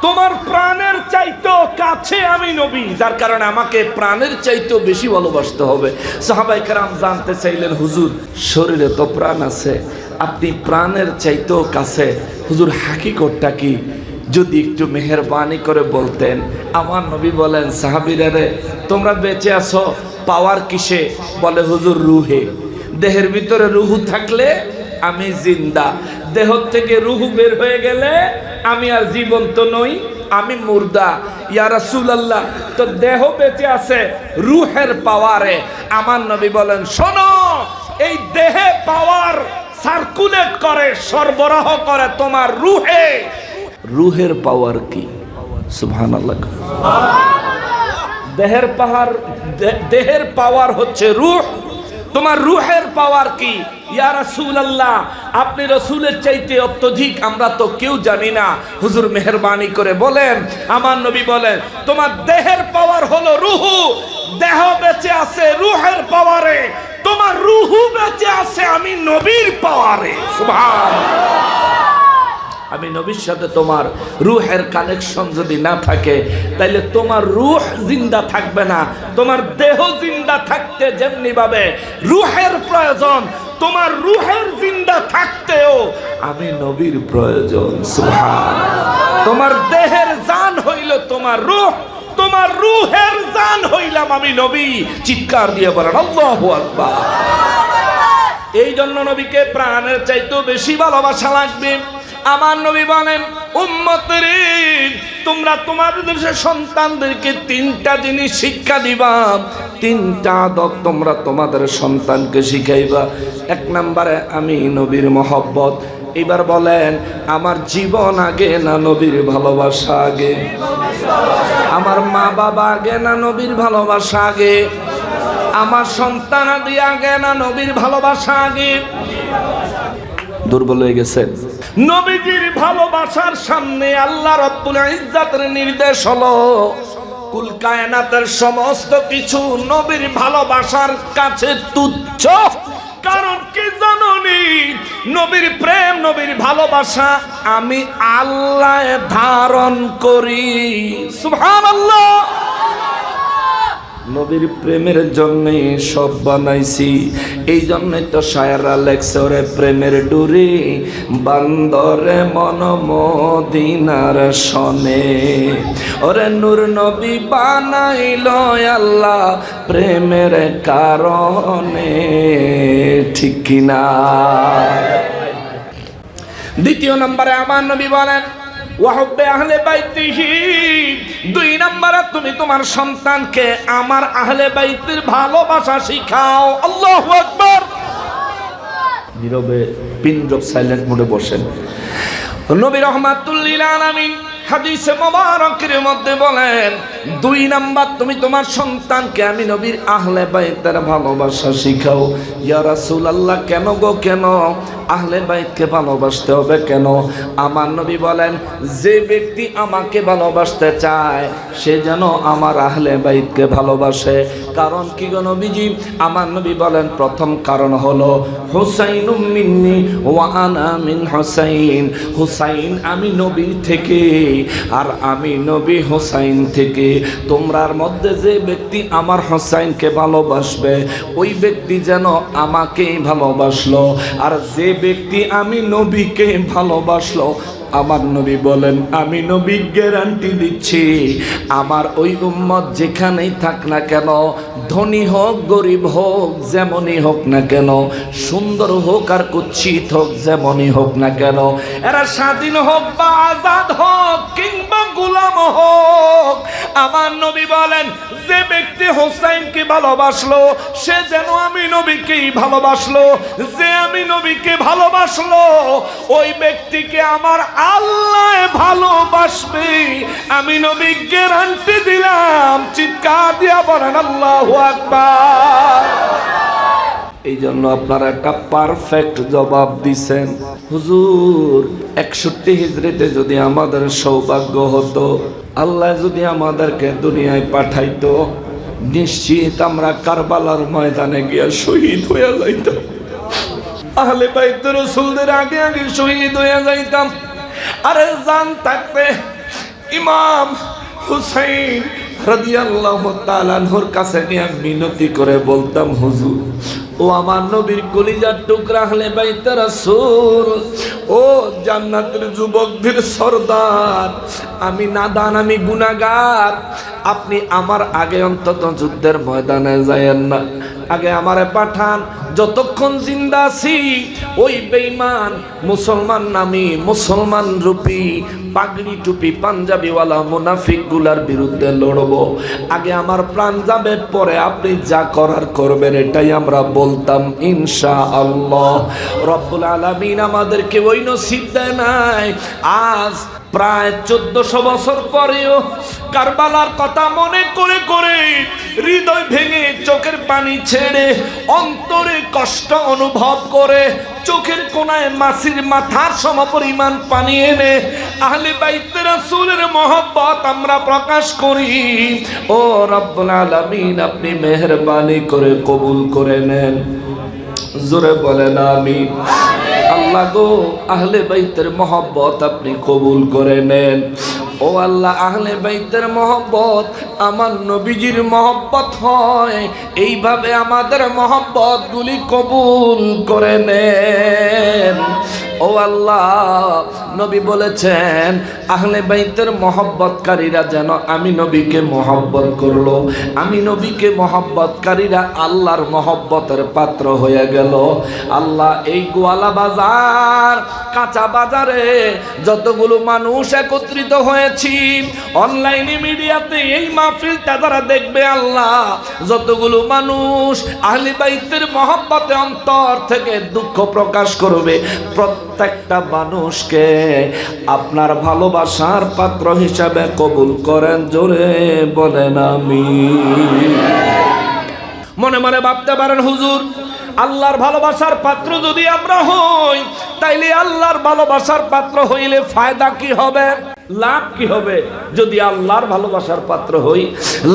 তোমার প্রাণের চাইতেও কাছে আমি নবী, যার কারণে আমাকে প্রাণের চাইতেও বেশি ভালোবাসতে হবে। সাহাবায়ে কেরাম জানতে চাইলেন হুজুর শরীরে তো প্রাণ আছে, আপনি প্রাণের চাইতেও কাছে, হুজুর হাকিকতটা কি যদি একটু মেহেরবানি করে বলতেন। আমার নবী বলেন সাহাবীরা রে তোমরা বেঁচে আছো পাওয়ার কিসে? বলে হুজুর রুহে। দেহের ভিতরে রুহু থাকলে আমি জিন্দা, দেহ থেকে রুহু বের হয়ে গেলে আমি আর জীবন্ত নই, আমি মুর্দা। ইয়া রাসূলুল্লাহ তো দেহ বেঁচে আছে রুহের পাওয়ারে। আমার নবী বলেন শোনো এই দেহে পাওয়ার সার্কুলেট করে সরবরাহ করে তোমার রুহে। রুহের পাওয়ার কি? সুবহানাল্লাহ। দেহের পাওয়ার হচ্ছে রূহ, তোমার রূহের পাওয়ার কি? ইয়া রাসূলুল্লাহ, আপনি রাসূলের চাইতে অত্যধিক আমরা তো কেউ জানি না। হুজুর মেহেরবানি করে বলেন। আমার নবী বলেন, তোমার দেহের পাওয়ার হলো রুহু, দেহ বেঁচে আছে রূহের পাওয়ারে, তোমার রুহু বেঁচে আছে আমি নবীর পাওয়ারে। সুবহানাল্লাহ। আমি নবীর সাথে তোমার রূহের কানেকশন যদি না থাকে, তাইলে তোমার রূহ জিন্দা থাকবে না। তোমার দেহ জিন্দা থাকতে যেমনি ভাবে রূহের প্রয়োজন, তোমার রূহের জিন্দা থাকতেও আমি নবীর প্রয়োজন। সুবহানাল্লাহ। তোমার দেহের জান হইল তোমার রূহ, তোমার রূহের জান হইলাম আমি নবী। চিৎকার দিয়ে বলেন আল্লাহু আকবার। এই জন্য নবীকে প্রাণের চাইতেও বেশি ভালোবাসা লাগবে। আমার নবী বলেন, উম্মতরে তোমরা তোমাদের দেশের সন্তানদেরকে তিনটা জিনিস শিক্ষা দিবা, তিনটা আদব তোমরা তোমাদের সন্তানকে শিখাইবা। এক নম্বরে আমি নবীর মহব্বত। এবার বলেন, আমার জীবন আগে না নবীর ভালোবাসা আগে? আমার মা বাবা আগে না নবীর ভালোবাসা আগে? আমার সন্তান আদি আগে না নবীর ভালোবাসা আগে? দুর্বল হয়ে গেছে। নবীজির ভালোবাসার সামনে আল্লাহ রাব্বুল ইজ্জাতের নির্দেশ হলো কুল কায়নাতের সমস্ত কিছু নবীর ভালোবাসার কাছে তুচ্ছ। কারণ কি জানোনি? নবীর প্রেম, নবীর ভালোবাসা আমি আল্লাহ ধারণ করি। সুবহানাল্লাহ। নবীর প্রেমের জন্যে সব বানাইছি। এই জন্যই তো শায়রা লেখছে, ওরে প্রেমের ডুরি বান্দরে মন মদিনার শনে, ওরে নূর নবী বানাইল আল্লাহ প্রেমের কারণে। ঠিক কিনা? দ্বিতীয় নম্বরে আমার নবী বলেন, ওয়াহুব্বে আহলে বাইতিহি। দুই নম্বরে তুমি তোমার সন্তানকে আমার আহলে বাইতের ভালোবাসা শিখাও। আল্লাহু আকবার। নীরবে পিন ড্রপ সাইলেন্ট মোডে বসেন। নবী রাহমাতুল লিল আলামিন হাদিসে মোবারকের মধ্যে বলেন, দুই নাম্বার তুমি তোমার সন্তানকে আমি নবীর আহলে বাইতের ভালোবাসা শিখাও। ইয়া রাসূলুল্লাহ, কেন গো কেন? আহলে বাইতকে ভালোবাসতে হবে কেন? আমার নবী বলেন, যে ব্যক্তি আমাকে ভালোবাসতে চায় সে যেন আমার আহলে বাইতকে ভালোবাসে। কারণ কি গো নবীজি? আমার নবী বলেন, প্রথম কারণ হলো হুসাইনুম মিন্নি ওয়া আনা মিন হুসাইন। হুসাইন আমি নবীর থেকে আর আমি নবী হুসাইন থেকে। তোমরার মধ্যে যে ব্যক্তি আমার হুসাইনকে ভালোবাসবে ওই ব্যক্তি যেন আমাকেই ভালোবাসলো, আর যে ব্যক্তি আমি নবীকে ভালোবাসলো আমার নবী বলেন, আমি নবী গ্যারান্টি দিচ্ছি আমার ওই উম্মত যেখানেই থাক না কেন, ধনী হোক গরিব হোক যেমনই হোক না কেন, সুন্দর হোক আর কুৎসিত হোক যেমনই হোক না কেন, এরা স্বাধীন হোক বা আজাদ হোক কিংবা গোলাম হোক, আমার নবী বলেন যে ব্যক্তি হোসাইনকে ভালোবাসলো সে যেন আমি নবীকেই ভালোবাসলো। যে আমি নবীকে ভালোবাসলো ওই ব্যক্তিকে আমার আল্লাহ ভালোবাসবে। আমি নবী গ্যারান্টি দিলাম। চিৎকার দিয়া বলেন আল্লাহু আকবার। এই জন্য আপনারা একটা পারফেক্ট জবাব দিছেন। হুজুর 61 হিজরিতে যদি আমাদের সৌভাগ্য হতো, আল্লাহ যদি আমাদেরকে দুনিয়ায় পাঠাইতো, নিশ্চিত আমরা কারবালার ময়দানে গিয়া শহীদ হয়ে যাইতাম। আহলে বাইত রাসূলদের আগে আগে শহীদ হয়ে যাইতাম। আরে জান থাকতে ইমাম হুসাইন রাদিয়াল্লাহু তাআলা আনহুর কাছে নিয়ে মিনতি করে বলতাম, হুজুর ও আমার নবীর কলিজার টুকরা আহলে বাইত রাসূল, ও জান্নাতের যুবকদের সরদার, আমি নাদান, আমি গুনাহগার, আপনি আমার আগে অন্তত যুদ্ধের ময়দানে যায়েন না, আগে আমারে পাঠান। যতক্ষণ জিন্দা আছি ওই বেঈমান মুসলমান নামী মুসলমান রূপী পাগড়ি টুপি পাঞ্জাবিওয়ালা মুনাফিক গুলার বিরুদ্ধে লড়বো। আগে আমার প্রাণ যাবে, পরে আপনি যা করার করবেন, এটাই আমরা বলতাম ইনশাআল্লাহ। রব্বুল আলামিন আমাদেরকে ওই নসিব দেয় নাই। আজ প্রায় 1400 বছর পরেও কারবালার কথা মনে করে করে হৃদয় ভেঙে চোখের পানি ছেড়ে অন্তরে কষ্ট অনুভব করে চোখের কোণায় মাছির মাথার সমপরিমাণ পানি এনে আহলে বাইত রাসূলের মহব্বত আমরা প্রকাশ করি। ও রব্বুল আলামিন, আপনি মেহেরবানি করে কবুল করে নেন। জোরে বলেন আমিন। আল্লাহ গো, আহলে বাইতের মহব্বত আপনি কবুল করে নেন। ও আল্লাহ, আহলে বাইতের মহব্বত আমার নবীজির মহব্বত হয়, এইভাবে আমাদের মহব্বত গুলি কবুল করে নেন। ও আল্লাহ, নবী বলেছেন আহলে বাইতের মহব্বতকারীরা যেন আমি নবীকে মহব্বত করলো, আমি নবীকে মহব্বতকারীরা আল্লাহর মহব্বতের পাত্র হয়ে গেল। আল্লাহ, এই গোয়ালা বাজার কাঁচা বাজারে যতগুলো মানুষ একত্রিত হয়েছি, অনলাইনে মিডিয়াতে এই মাহফিলটা যারা দেখবে, আল্লাহ যতগুলো মানুষ আহলে বাইতের মহব্বতে অন্তর থেকে দুঃখ প্রকাশ করবে, প্রত্যেকটা মানুষকে আপনার ভালোবাসার পাত্র হিসাবে কবুল করেন। জোরে বলেন আমিন। মনে মনে ভাবতে পারেন, হুজুর আল্লাহর ভালোবাসার পাত্র যদি আমরা হই, তাইলে আল্লাহর ভালোবাসার পাত্র হইলে ফায়দা কি হবে, লাভ কি হবে? যদি আল্লাহর ভালোবাসার পাত্র হই,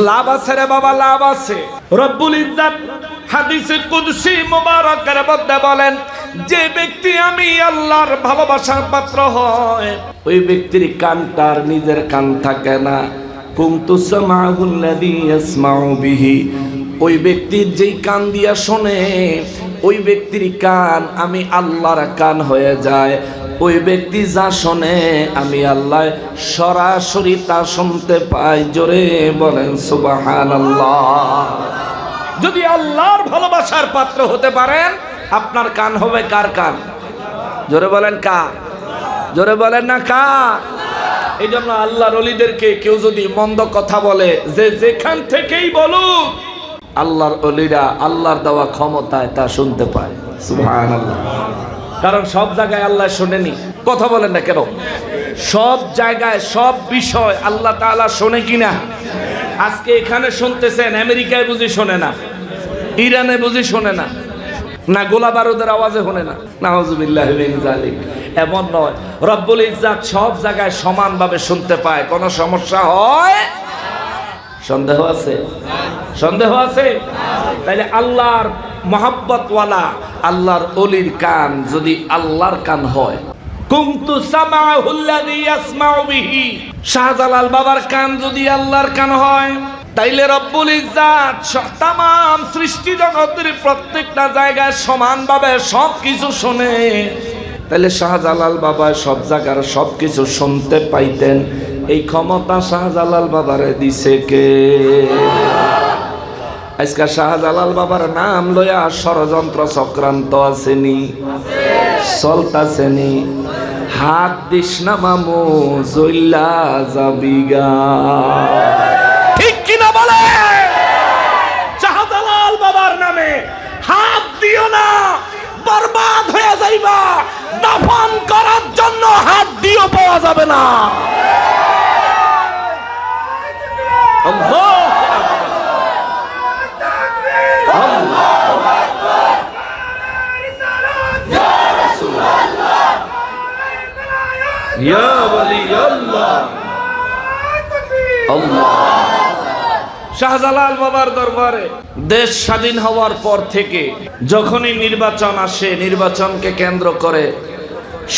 লাভ আছে রে বাবা, লাভ আছে। রব্বুল ইজ্জত হাদিসে কুদসি মুবারাকের মধ্যে বলেন, যে ব্যক্তি আমি আল্লাহর ভালোবাসার পাত্র হয়, ওই ব্যক্তির কানটার নিজের কান থাকে না। কুনতু সামাউল্লাযী ইয়াসমাউ বিহি, ওই ব্যক্তির যেই কান দিয়া শোনে, ওই ব্যক্তির কান আমি আল্লাহর কান হয়ে যায়। ওই ব্যক্তি যা শোনে আমি আল্লাহ সরাসরি তা শুনতে পাই। জোরে বলেন সুবহানাল্লাহ। যদি আল্লাহর ভালোবাসার পাত্র হতে পারেন, আপনার কান হবে কার কান? জোরে বলেন কার? জোরে বলেন না কার? এই জন্য আল্লাহর ওলিদেরকে কেউ যদি মন্দ কথা বলে, যে যেখান থেকেই বলুক, আল্লাহর ওলিরা আল্লাহর দেওয়া ক্ষমতায় তা শুনতে পায়। সুবহানাল্লাহ। কারণ সব জায়গায় আল্লাহ শোনেনি। কথা বলেন না কেন? সব জায়গায় সব বিষয় আল্লাহ তাআলা শোনে কিনা? আজকে এখানে শুনতেছেন, আমেরিকায় বুঝি শোনে না, ইরানে বুঝি শোনে না, না গোলা বারুদের আওয়াজে শোনে না। নাউযুবিল্লাহি মিন যালিক। এমন নয়, রব্বুল ইজ্জত সব জায়গায় সমানভাবে শুনতে পায়। কোনো সমস্যা হয়? সন্দেহ আছে? সন্দেহ আছে? তাইলে আল্লাহর মহব্বতওয়ালা আল্লাহর ওলির কান যদি আল্লাহর কান হয়, কুনতু সামাউল্লাযী ইয়াসমাউ বিহি, শাহজালাল বাবার কান যদি আল্লাহর কান হয়, তাইলে রব্বুল ইজ্জত তামাম সৃষ্টি জগতের প্রত্যেকটা জায়গায় সমানভাবে সব কিছু শোনে। তাইলে শাহজালাল বাবা সব জায়গার সব কিছু শুনতে পাইতেন। এই ক্ষমতা শাহজালাল বাবারে দিছে কে? আজকে শাহজালাল বাবার নাম লইয়া ষড়যন্ত্র চক্রান্ত আসেনি, চলতাছেনি। হাত দিস না মামু, জইল্লা যাবিগা। ঠিক কিনা বলে? শাহজালাল বাবার নামে হাত দিও না, বরবাদ হয়ে যাইবা। দাফন করার জন্য হাত দিও পাওয়া যাবে না। আল্লাহ ইয়া ওয়ালি আল্লাহ। শাহজালাল বাবার দরবারে দেশ স্বাধীন হওয়ার পর থেকে যখনই নির্বাচন আসে, নির্বাচনকে কেন্দ্র করে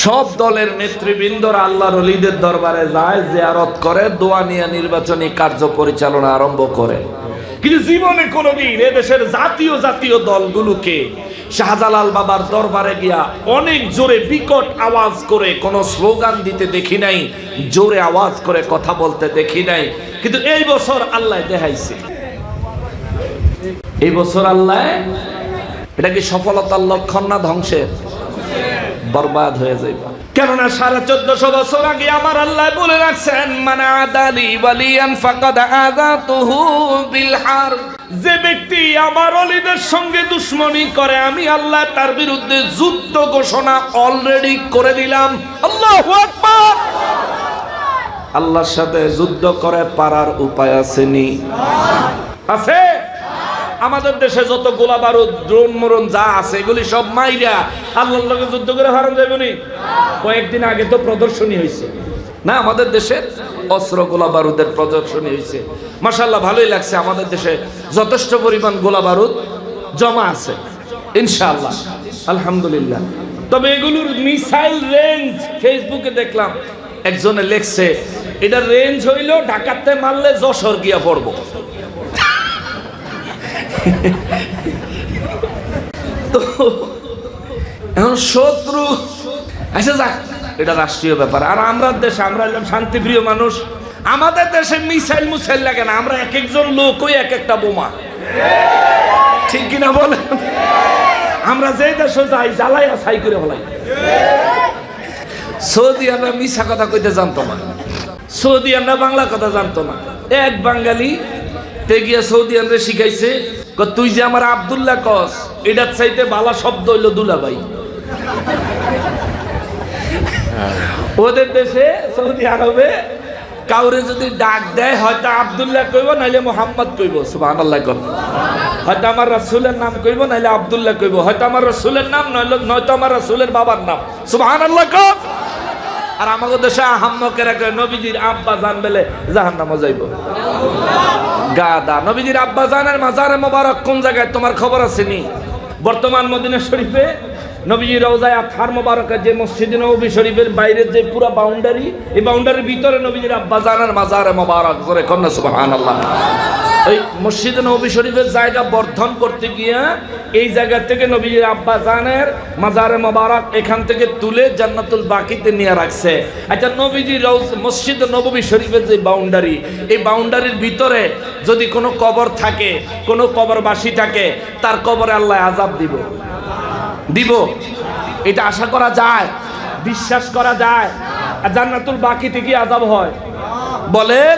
সব দলের নেতৃবৃন্দরা আল্লাহর ওলিদের দরবারে যায়, জিয়ারত করে, দোয়া নিয়ে নির্বাচনী কার্য পরিচালনা আরম্ভ করে। কিন্তু জীবনে কোনোদিন এদেশের জাতীয় দলগুলোকে শাহজালাল বাবার দরবারে গিয়া অনেক জোরে বিকট আওয়াজ করে কোনো স্লোগান দিতে দেখি নাই, জোরে আওয়াজ করে কথা বলতে দেখি নাই। কিন্তু এই বছর আল্লাহ দেখাইছে। এই বছর আল্লাহ, এটা কি সফলতার লক্ষণ না ধ্বংসের? বরবাদ হয়ে যাইবা। কেননা 1450 বছর আগে আমার আল্লাহ বলে রাখছেন, মান আদালি ওয়ালিয়ান ফাকাদ আযাতুহু বিল হারব। যে ব্যক্তি আমার ওলিদের সঙ্গে দুশমনি করে, আমি আল্লাহ তার বিরুদ্ধে যুদ্ধ ঘোষণা অলরেডি করে দিলাম। আল্লাহু আকবার। আল্লাহর সাথে যুদ্ধ করে পারার উপায় আসেনি? আছে। আমাদের দেশে যত গোলা বারুদ ড্রোন মরণ যা আছে এগুলি সব মাইরা আল্লাহর লগে যুদ্ধ করে হারান যাবে নি? কয়েকদিন আগে তো প্রদর্শনী হয়েছে না, আমাদের দেশের অস্ত্র গোলা বারুদের প্রদর্শনী হয়েছে। মাশাআল্লাহ, ভালোই লাগছে। আমাদের দেশে যথেষ্ট পরিমাণ গোলা বারুদ জমা আছে ইনশাআল্লাহ, আলহামদুলিল্লাহ। তবে এগুলোর মিসাইল রেঞ্জ ফেসবুকে দেখলাম একজনে লেখছে, এটা রেঞ্জ হইল ঢাকাতে মারলে যশোর গিয়া পড়বো। তো এখন শত্রু আচ্ছা যাক, এটা রাষ্ট্রীয় ব্যাপার। আর আমরা দেশে, আমরা হলাম শান্তিপ্রিয় মানুষ, আমাদের দেশে মিসাইল মুসাইল লাগে না, আমরা এক একজন লোকই এক একটা বোমা, ঠিক কিনা বলেন? আমরা যে দেশে যাই জ্বালাই ছাই করে ফেলাই। সৌদি আমরা মিশা কথা কইতে জানতো না, সৌদি আমরা বাংলা কথা জানতো না। এক বাঙালি তে গিয়া সৌদি আমরা শিখাইছে, তুই যে আমার আব্দুল্লাহ কস, এটার চাইতে বালা শব্দ হইল দুলাভাই। ওদের দেশে সৌদি আরবে কাউরে যদি ডাক দেয়, হয়তো আব্দুল্লাহ কইব নাইলে মোহাম্মদ কইব, সুবহানাল্লাহ কর। হয়তো আমার রাসূলের নাম কইব নাইলে আব্দুল্লাহ কইব, হয়তো আমার রাসূলের নাম নয়তো আমার রাসূলের বাবার নাম, সুবহানাল্লাহ কর। আর আমাদের দেশে আহাম্মকেরা কয় নবীজির আব্বা জান বলে জাহান্নামে যাইব। গাদা, নবীজির আব্বা জানের মাজারে মোবারক কোন জায়গায় তোমার খবর আছে নি? বর্তমান মদিনা শরীফে নবীজির রওজায়ে আতহার মোবারকে যে মসজিদ নববী শরীফের বাইরের যে পুরো বাউন্ডারি, এই বাউন্ডারির ভিতরে নবীজির আব্বা জানের মাজারে মোবারক, জোরে কন্যা সুবহানাল্লাহ। ওই মসজিদ নববী শরীফের জায়গা বর্ধন করতে গিয়া এই জায়গা থেকে নবীজির আব্বা জানের মাজারে মোবারক এখান থেকে তুলে জান্নাতুল বাকিতে নিয়ে রাখছে। আচ্ছা, নবীজির মসজিদ নববী শরীফের যে বাউন্ডারি, এই বাউন্ডারির ভিতরে যদি কোনো কবর থাকে, কোনো কবরবাসী থাকে, তার কবরে আল্লাহ আযাব দিব? এটা আশা করা যায়, বিশ্বাস করা যায়? আর জান্নাতুল বাকিতে কি আযাব হয় বলেন?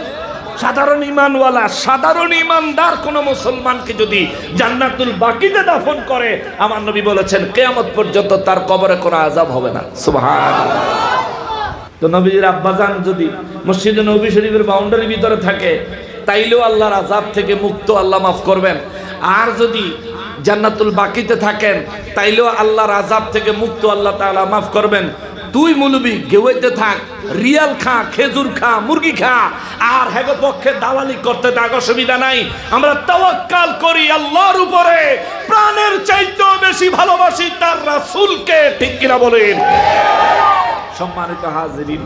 সাধারণ ঈমানওয়ালা, সাধারণ ঈমানদার কোন মুসলমানকে যদি জান্নাতুল বাকিতে দাফন করে, আমার নবী বলেছেন কিয়ামত পর্যন্ত তার কবরে কোনো আযাব হবে না। সুবহানাল্লাহ। তো নবীর আব্বাজান যদি মসজিদে নববী শরীফের বাউন্ডারির ভিতরে থাকে, তাইলেও আল্লাহর আযাব থেকে মুক্ত, আল্লাহ মাফ করবেন। আর যদি জান্নাতুল বাকিতে থাকেন, তাইলেও আল্লাহর আযাব থেকে মুক্ত, আল্লাহ তাআলা মাফ করবেন। তুই মুলবি গেওয়াইতে থাক, রিয়াল খা, খেজুর খা, মুরগি খা, আর হেগো পক্ষে দালালি করতে থাক, অসুবিধা নাই। আমরা তাওয়াক্কাল করি আল্লাহর উপরে, প্রাণের চাইতেও বেশি ভালোবাসি তার রাসূলকে, ঠিক কিনা বলেন? সম্মানিত হাজিরিন,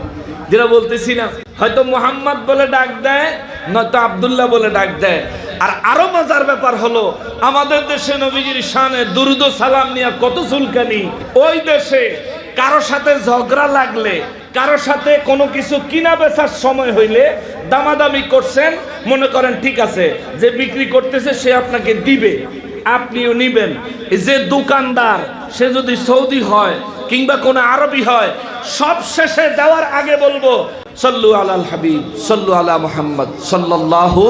যেটা বলতেছিলাম, হয়তো মুহাম্মদ বলে ডাক দেয়, নয়তো আব্দুল্লাহ বলে ডাক দেয়। আর আরো মজার ব্যাপার হলো, আমাদের দেশে নবীজির শানে দুরুদ ও সালাম নিয়ে কত চুলকানি। ওই দেশে কারো সাথে ঝগড়া লাগলে, কারো সাথে কোনো কিছু কিনা বেচার সময় হইলে দামাদামি করছেন, মনে করেন ঠিক আছে, যে বিক্রি করতেছে সে আপনাকে দিবে, আপনিও নিবেন। যে দোকানদার সে যদি সৌদি হয় কিংবা কোনো আরবি হয়, সব শেষে দেওয়ার আগে বলবো সাল্লু আলাল হাবিব সাল্লু আলা মুহাম্মদ সাল্লাল্লাহু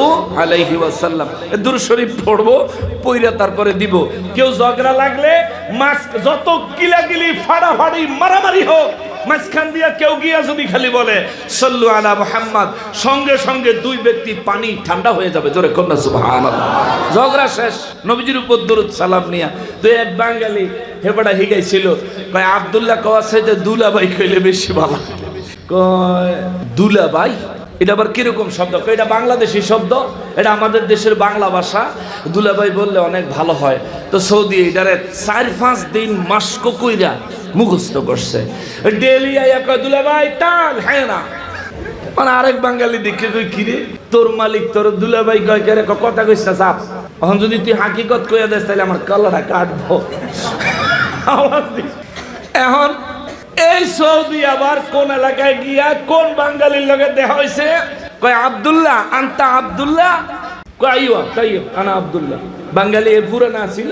আলাইহি ওয়াসাল্লাম, দুরূদ শরীফ পড়বো, পইরা তারপরে দিব। কেউ ঝগড়া লাগলে মাছ যত কিলাকিলি ফাড়াফাড়ি মারামারি হোক, মাঝখান দিয়া কেউ গিয়া যদি খালি বলে সাল্লু আলা মুহাম্মদ, সঙ্গে সঙ্গে দুই ব্যক্তি পানি ঠান্ডা হয়ে যাবে, জোরে কন্যা সুবহানাল্লাহ। ঝগড়া শেষ, নবীজির উপর দরুদ সালাম নিয়া। তো এক বাঙালি হেবাটা হিগাইছিল, কয় আব্দুল্লাহ কওয়ার চাইতে দুলাভাই কইলে বেশি ভালো। কয় দুলাভাই, এটা আবার কিরকম শব্দ? এটা বাংলাদেশি শব্দ, এটা আমাদের দেশের বাংলা ভাষা। দুলাভাই বললে অনেক ভালো হয়। তো সৌদি এটারে 4-5 দিন মাস্ক কইরা মুখস্থ করছে। ডেলি আইয়া কয় দুলাভাই টাল, হ্যাঁ না। মানে আরেক বাঙালি দেখে কই কিরে তোর মালিক তোর দুলাভাই কয়, কে রে কথা কইছ না চাপ, এখন যদি তুই হাকিকত কইয়া দেস তাহলে আমার কলাটা কাটবো। এখন এই সৌদি আবার কোন এলাকায় গিয়া কোন বাঙালির লগে দেখা হইছে, কয় আব্দুল্লাহ, আনতা আব্দুল্লাহ? কয় আইয়া তাইও আনা আব্দুল্লাহ। বাঙালি এর পুরানা ছিল,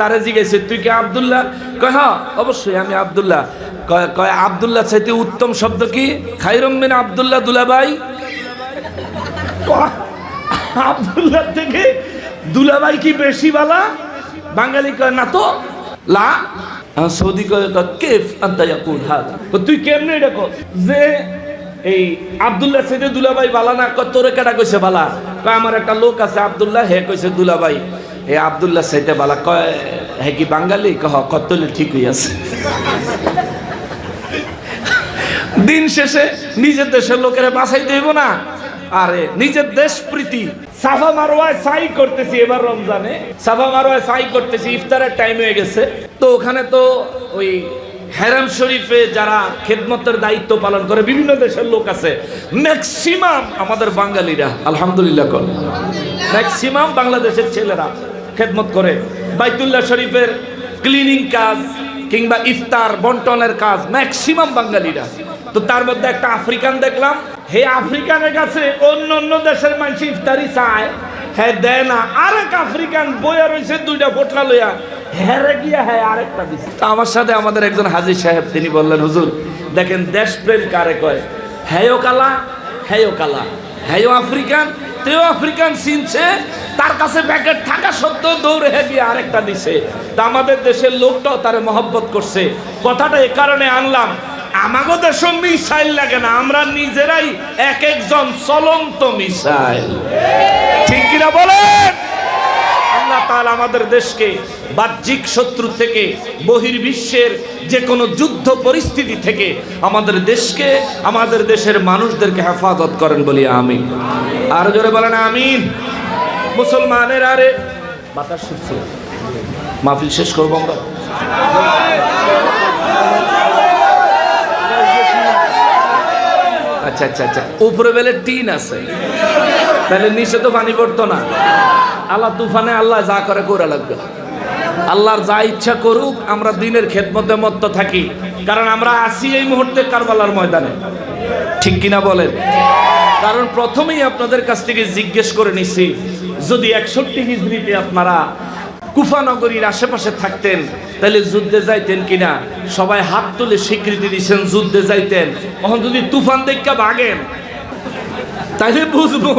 তারা জিজ্ঞাসা তুই কি আব্দুল্লাহ? কয় হ্যাঁ অবশ্যই আমি আব্দুল্লাহ। কয় আব্দুল্লাহ চাইতে উত্তম শব্দ কি? খাইরুম মিন আব্দুল্লাহ দুলাভাই। আব্দুল্লাহ থেকে দুলাভাই কি বেশি বালা? বাঙালি কয় না তো, লা। সৌদি কয় কেফ আনতা ইয়াকুল হাদা, তুই কেমনে এটা কর যে এই আব্দুল্লাহ সাইতে দুলাভাই বালা না? তোরে কেটা কইছে বালা? কয় আমার একটা লোক আছে আব্দুল্লাহ, হে কইছে দুলাভাই হে আব্দুল্লাহ সাইতে বালা। কয় হে কি বাঙালি? কহ কতলে ঠিকই আছে। দিন শেষে নিজের দেশের লোকেরা বাঁচাই দেব না, আরে নিজের দেশ প্রীতি। সাফা মারওয়ায় সাই করতেছি এবার রমজানে, সাফা মারওয়ায় সাই করতেছি, ইফতারের টাইম হয়ে গেছে। তো ওখানে তো ওই হারাম শরীফে যারা খেদমতের দায়িত্ব পালন করে বিভিন্ন দেশের লোক আছে, ম্যাক্সিমাম আমাদের বাঙালিরা, আলহামদুলিল্লাহ কর, ম্যাক্সিমাম বাংলাদেশের ছেলেরা খেদমত করে। বাইতুল্লাহ শরীফের ক্লিনিং কাজ কিংবা ইফতার বন্টনের কাজ ম্যাক্সিমাম বাঙালিরা। তো তার মধ্যে একটা আফ্রিকান দেখলাম, হে আফ্রিকানের কাছে অন্য অন্য দেশের মানুষ ইফতারি চায়, হ্যাঁ দেয় না। আরেক আফ্রিকান বইয়া রয়েছে দুইটা পোটলা লইয়া, হেরে গিয়া হ্যাঁ আরেকটা দিচ্ছে। আমার সাথে আমাদের একজন হাজী সাহেব, তিনি বললেন হুজুর দেখেন দেশপ্রেম কারে কয়, হ্যাঁ কালা হ্যাঁ কালা, হ্যাঁ আফ্রিকান, তেও আফ্রিকান চিনছে, তার কাছে প্যাকেট থাকা সত্ত্বেও দৌড়ে গিয়ে আরেকটা দিছে। তা আমাদের দেশের লোকটাও তারে মহব্বত করছে। কথাটা এ কারণে আনলাম, আমাগো দেশে মিসাইল লাগে না, আমরা নিজেরাই এক একজন চলন্ত মিসাইল, ঠিক কিনা বলেন? আল্লাহ তাআলা আমাদের দেশকে বাহ্যিক শত্রু থেকে, বহির্বিশ্বের যে কোনো যুদ্ধ পরিস্থিতি থেকে আমাদের দেশকে, আমাদের দেশের মানুষদেরকে হেফাজত করেন বলি আমিন। আর জোরে বলেন আমিন। মুসলমানের আরে বাতাস শুনছে, মাহফিল শেষ করবো আমরা। আচ্ছা আচ্ছা আচ্ছা, উপরে বেলে টিন আছে, তাহলে নিচে তো পানি পড়তো না। আল্লাহ তুফানে আল্লাহ যা করে করা লাগবে, আল্লাহর যা ইচ্ছা করুক, আমরা দিনের খেদমতে মত্ত থাকি, কারণ আমরা আসি এই মুহূর্তে কারবালার ময়দানে, ঠিক কিনা বলেন? কারণ প্রথমেই আপনাদের কাছ থেকে জিজ্ঞেস করে নিছি, যদি 61 হিজরিতে আপনারা কুফা নগরীর আশেপাশে থাকতেন তাহলে যুদ্ধে যাইতেন কিনা? সবাই হাত তুলে স্বীকৃতি দিচ্ছেন যুদ্ধে যাইতেন। এখন যদি তুফান দেখা ভাগেন তাইলে বুঝবো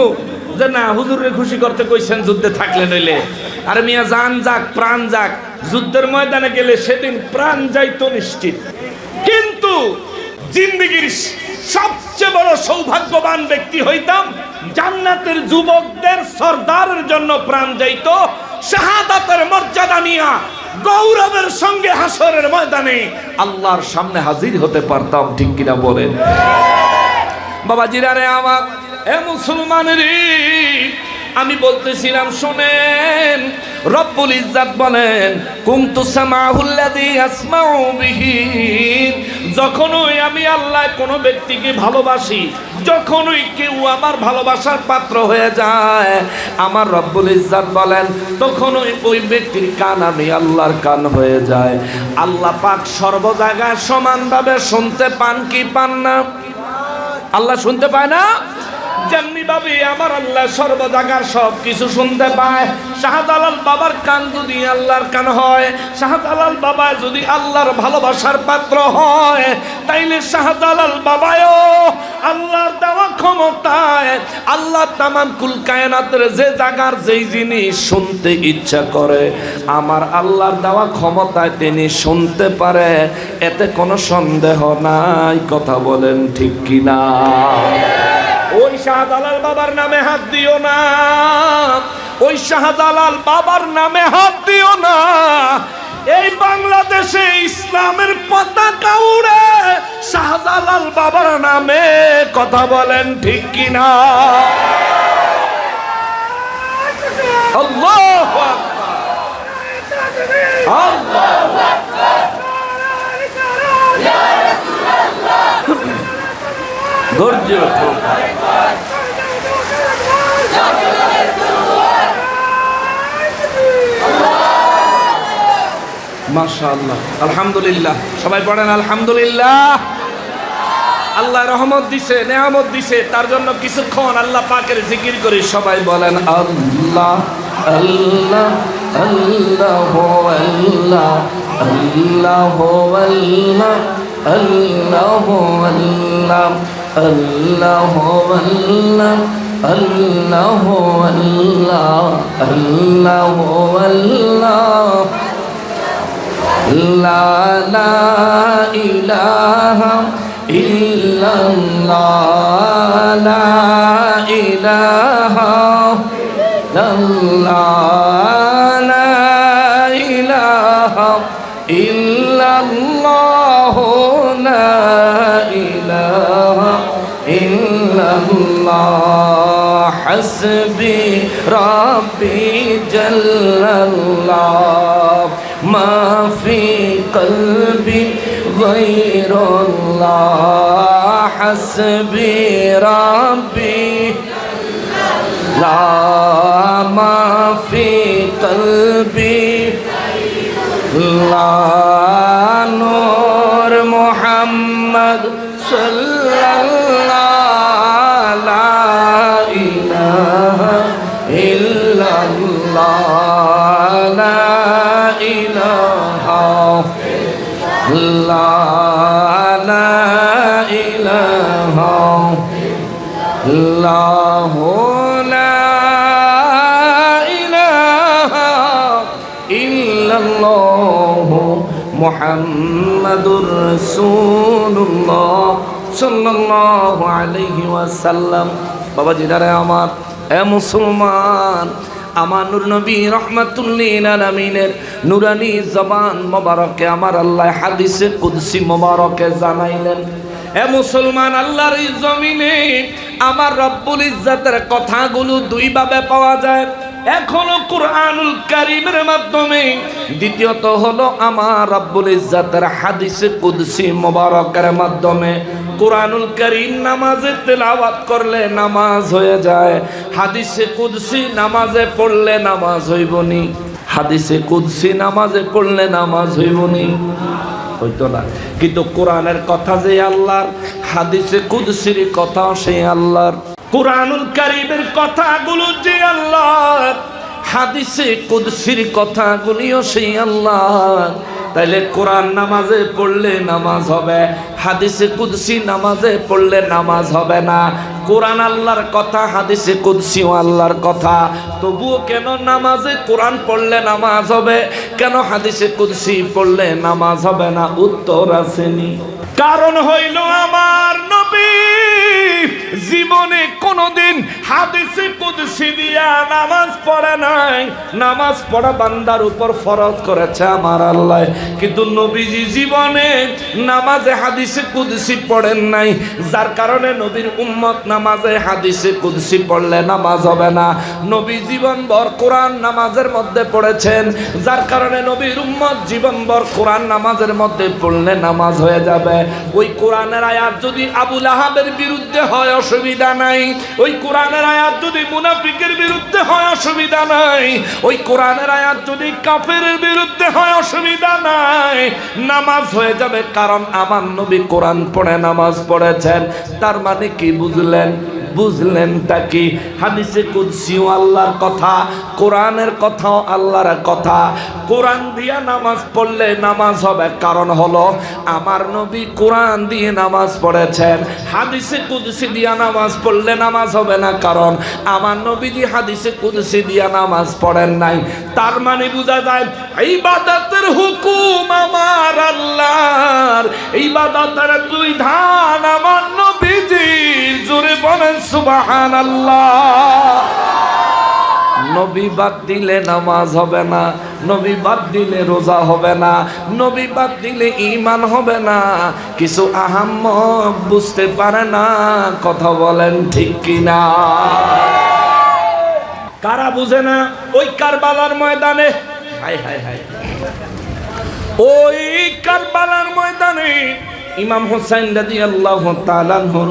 যে না, হুজুরে খুশি করতে কইছেন যুদ্ধে থাকলে, নইলে আরে মিয়া জান যাক প্রাণ যাক, যুদ্ধের ময়দানে গেলে সেদিন প্রাণ যাইতো নিশ্চিত। কিন্তু জিন্দেগির সবচেয়ে বড় সৌভাগ্যবান ব্যক্তি হইতাম, জান্নাতের যুবকদের সর্দারের জন্য প্রাণ যাইতো, শাহাদাতের মর্যাদা নিয়া গৌরবের সঙ্গে হাসরের ময়দানে আল্লাহর সামনে হাজির হতে পারতাম, ঠিক কিনা বলেন? বাবাজিরা রে আমার, এ মুসলমানের, আমি বলতেছিলাম শোনেন, রব্বুল ইজ্জাত বলেন কুনতু সামাউল্লাযী আসমাউ বিহি, যখনই আমি আল্লাহ কোনো ব্যক্তিকে ভালোবাসি, যখনই কেউ আমার ভালোবাসার পাত্র হয়ে যায়, আমার রব্বুল ইজ্জাত বলেন তখনই ওই ব্যক্তির কান আমি আল্লাহর কান হয়ে যায়। আল্লাহ পাক সর্ব জায়গায় সমানভাবে শুনতে পান কি পান না? আল্লাহ শুনতে পায় না? যেমনি ভাবে আমার আল্লাহ সর্ব জায়গার সব কিছু শুনতে পায়। শাহজালাল বাবার কান যদি আল্লাহর কান হয়, শাহজালাল বাবা যদি আল্লাহর ভালোবাসার পাত্র হয়, তাইলে শাহজালাল বাবাও আল্লাহর দেওয়া ক্ষমতায় আল্লাহ তামাম কুল কায়নাতের যে জায়গার যেই জিনিস শুনতে ইচ্ছা করে, আমার আল্লাহর দেওয়া ক্ষমতায় তিনি শুনতে পারে, এতে কোনো সন্দেহ নাই। কথা বলেন ঠিক কিনা? ওই শাহজালাল বাবার নামে হাত দিও না, ওই শাহজালাল বাবার নামে হাত দিও না। এই বাংলাদেশে ইসলামের পতাকা উড়ে শাহজালাল বাবার নামে, কথা বলেন ঠিক কিনা? আল্লাহু আকবার, আল্লাহু আকবার, ইয়া রাসূলুল্লাহ, ধৈর্য রাখুন। মাশাআল্লাহ, আলহামদুলিল্লাহ, সবাই পড়েন আলহামদুলিল্লাহ। আল্লাহ রহমত দিছে, নেয়ামত দিছে, তার জন্য কিছুক্ষণ আল্লাহ পাকের জিকির করি। সবাই বলেন আল্লাহ আল্লাহ আল্লাহ আল্লাহ আল্লাহ আল্লাহ আল্লাহ আল্লাহ আল্লাহ আল্লাহ আল্লাহ আল্লাহ আল্লাহ লা ইলাহা ইল্লা ইল্লাল্লাহ লা ইলাহা ইল্লাল্লাহ লা ইলাহা ইল্লাল্লাহ লা ইলাহা ইল্লাল্লাহ হাসবি রাব্বি জাল্লাল্লাহ মা ফি কলবি গায়রুল্লাহ হাসবি রাব্বি লা মা ফি কলবি লা নূর মুহাম্মদ সাল্লাল্লাহু লা ইলাহা ইল্লাল্লাহ লা ইলাহা ইল্লাল্লাহ লা ইলাহা ইল্লাল্লাহ লা ইলাহা ইল্লাল্লাহ মুহাম্মাদুর রাসূলুল্লাহ সাল্লাল্লাহু আলাইহি ওয়াসাল্লাম। বাবাজিরা আমার, এ মুসলমান, আমার নূর নবী রহমাতুল্লিল আলামিনের নুরানি জবান মোবারকে আমার আল্লাহ হাদিসে কুদসি মোবারকে জানাইলেন, এ মুসলমান, আল্লাহর এই জমিনে আমার রব্বুল ইজ্জতের কথাগুলো দুই ভাবে পাওয়া যায়। এক হলো কুরআনুল কারীমের মাধ্যমে, দ্বিতীয়ত হলো আমার রব্বুল ইজ্জতের হাদিসে কুদসি মোবারকের মাধ্যমে। কুরআনুল কারীম নামাজে তেলাওয়াত করলে নামাজ হয়ে যায়, হাদিসে কুদসি নামাজে পড়লে নামাজ হইবনি। হাদিসে কুদসি নামাজে পড়লে নামাজ হইবনি, হইতো না। কিন্তু কোরআনের কথা যে আল্লাহর, হাদিসে কুদসির কথা সেই আল্লাহর। কুরআনুল কারীমের কথাগুলো যে আল্লাহর, হাদিসে কুদসির কথাগুলিও সেই আল্লাহর। তাইলে কোরআন নামাজে পড়লে নামাজ হবে, হাদিসে কুদসি নামাজে পড়লে নামাজ হবে না। কোরআন আল্লাহর কথা, হাদিসে কুদসিও আল্লাহর কথা, তবুও কেন নামাজে কোরআন পড়লে নামাজ হবে, কেন হাদিসে কুদসি পড়লে নামাজ হবে না? উত্তর আসেনি। কারণ হইল আমার নবী জীবনে কোনদিন হাদিসে কুদসি দিয়া নামাজ পড়ে নাই। নামাজ পড়া বান্দার উপর ফরজ করেছে আমার আল্লাহ, কিন্তু নবীজি জীবনে নামাজে হাদিসে কুদসি পড়েন নাই, যার কারণে নবীর উম্মত নামাজে হাদিসে কুদসি পড়লে নামাজ হবে না। নবী জীবনভর কোরআন নামাজের মধ্যে পড়েছেন, যার কারণে নবীর উম্মত জীবনভর কোরআন নামাজের মধ্যে পড়লে নামাজ হয়ে যাবে। ওই কোরআনের আয়াত যদি আবু লাহাবের বিরুদ্ধে হয় অসুবিধা নাই, ওই কোরআনের আয়াত যদি মুনাফিকের বিরুদ্ধে হয় অসুবিধা নাই, ওই কোরআনের আয়াত যদি কাফেরের বিরুদ্ধে হয় অসুবিধা নাই, নামাজ হয়ে যাবে। কারণ আমার নবী কোরআন পড়ে নামাজ পড়েছেন। তার মানে কি বুঝলেন? বুঝলেনটা কি? হাদিসে কুদসিও আল্লাহর কথা, কোরআনের কথাও আল্লাহর কথা। কোরআন দিয়া নামাজ পড়লে নামাজ হবে, কারণ হলো আমার নবী কোরআন দিয়ে নামাজ পড়েছেন। হাদিসে কুদসি দিয়া নামাজ পড়লে নামাজ হবে না, কারণ আমার নবীজি হাদিসে কুদসি দিয়া নামাজ পড়েন নাই। তার মানে বোঝা যায় ইবাদতের হুকুম আমার আল্লাহর, ইবাদতের বিধান আমার নবীজির। জোরে বলেন সুবহানাল্লাহ। নবী বাদ দিলে নামাজ হবে না, নবী বাদ দিলে রোজা হবে না, নবী বাদ দিলে ঈমান হবে না। কিছু আহাম্মক বুঝতে পারে না, কথা বলেন ঠিক কিনা? কারা বুঝে না? ওই কারবালার ময়দানে, হায় হায় হায়, ওই কারবালার ময়দানে ইমাম হুসাইন রাদিয়াল্লাহু তাআলা আনহুর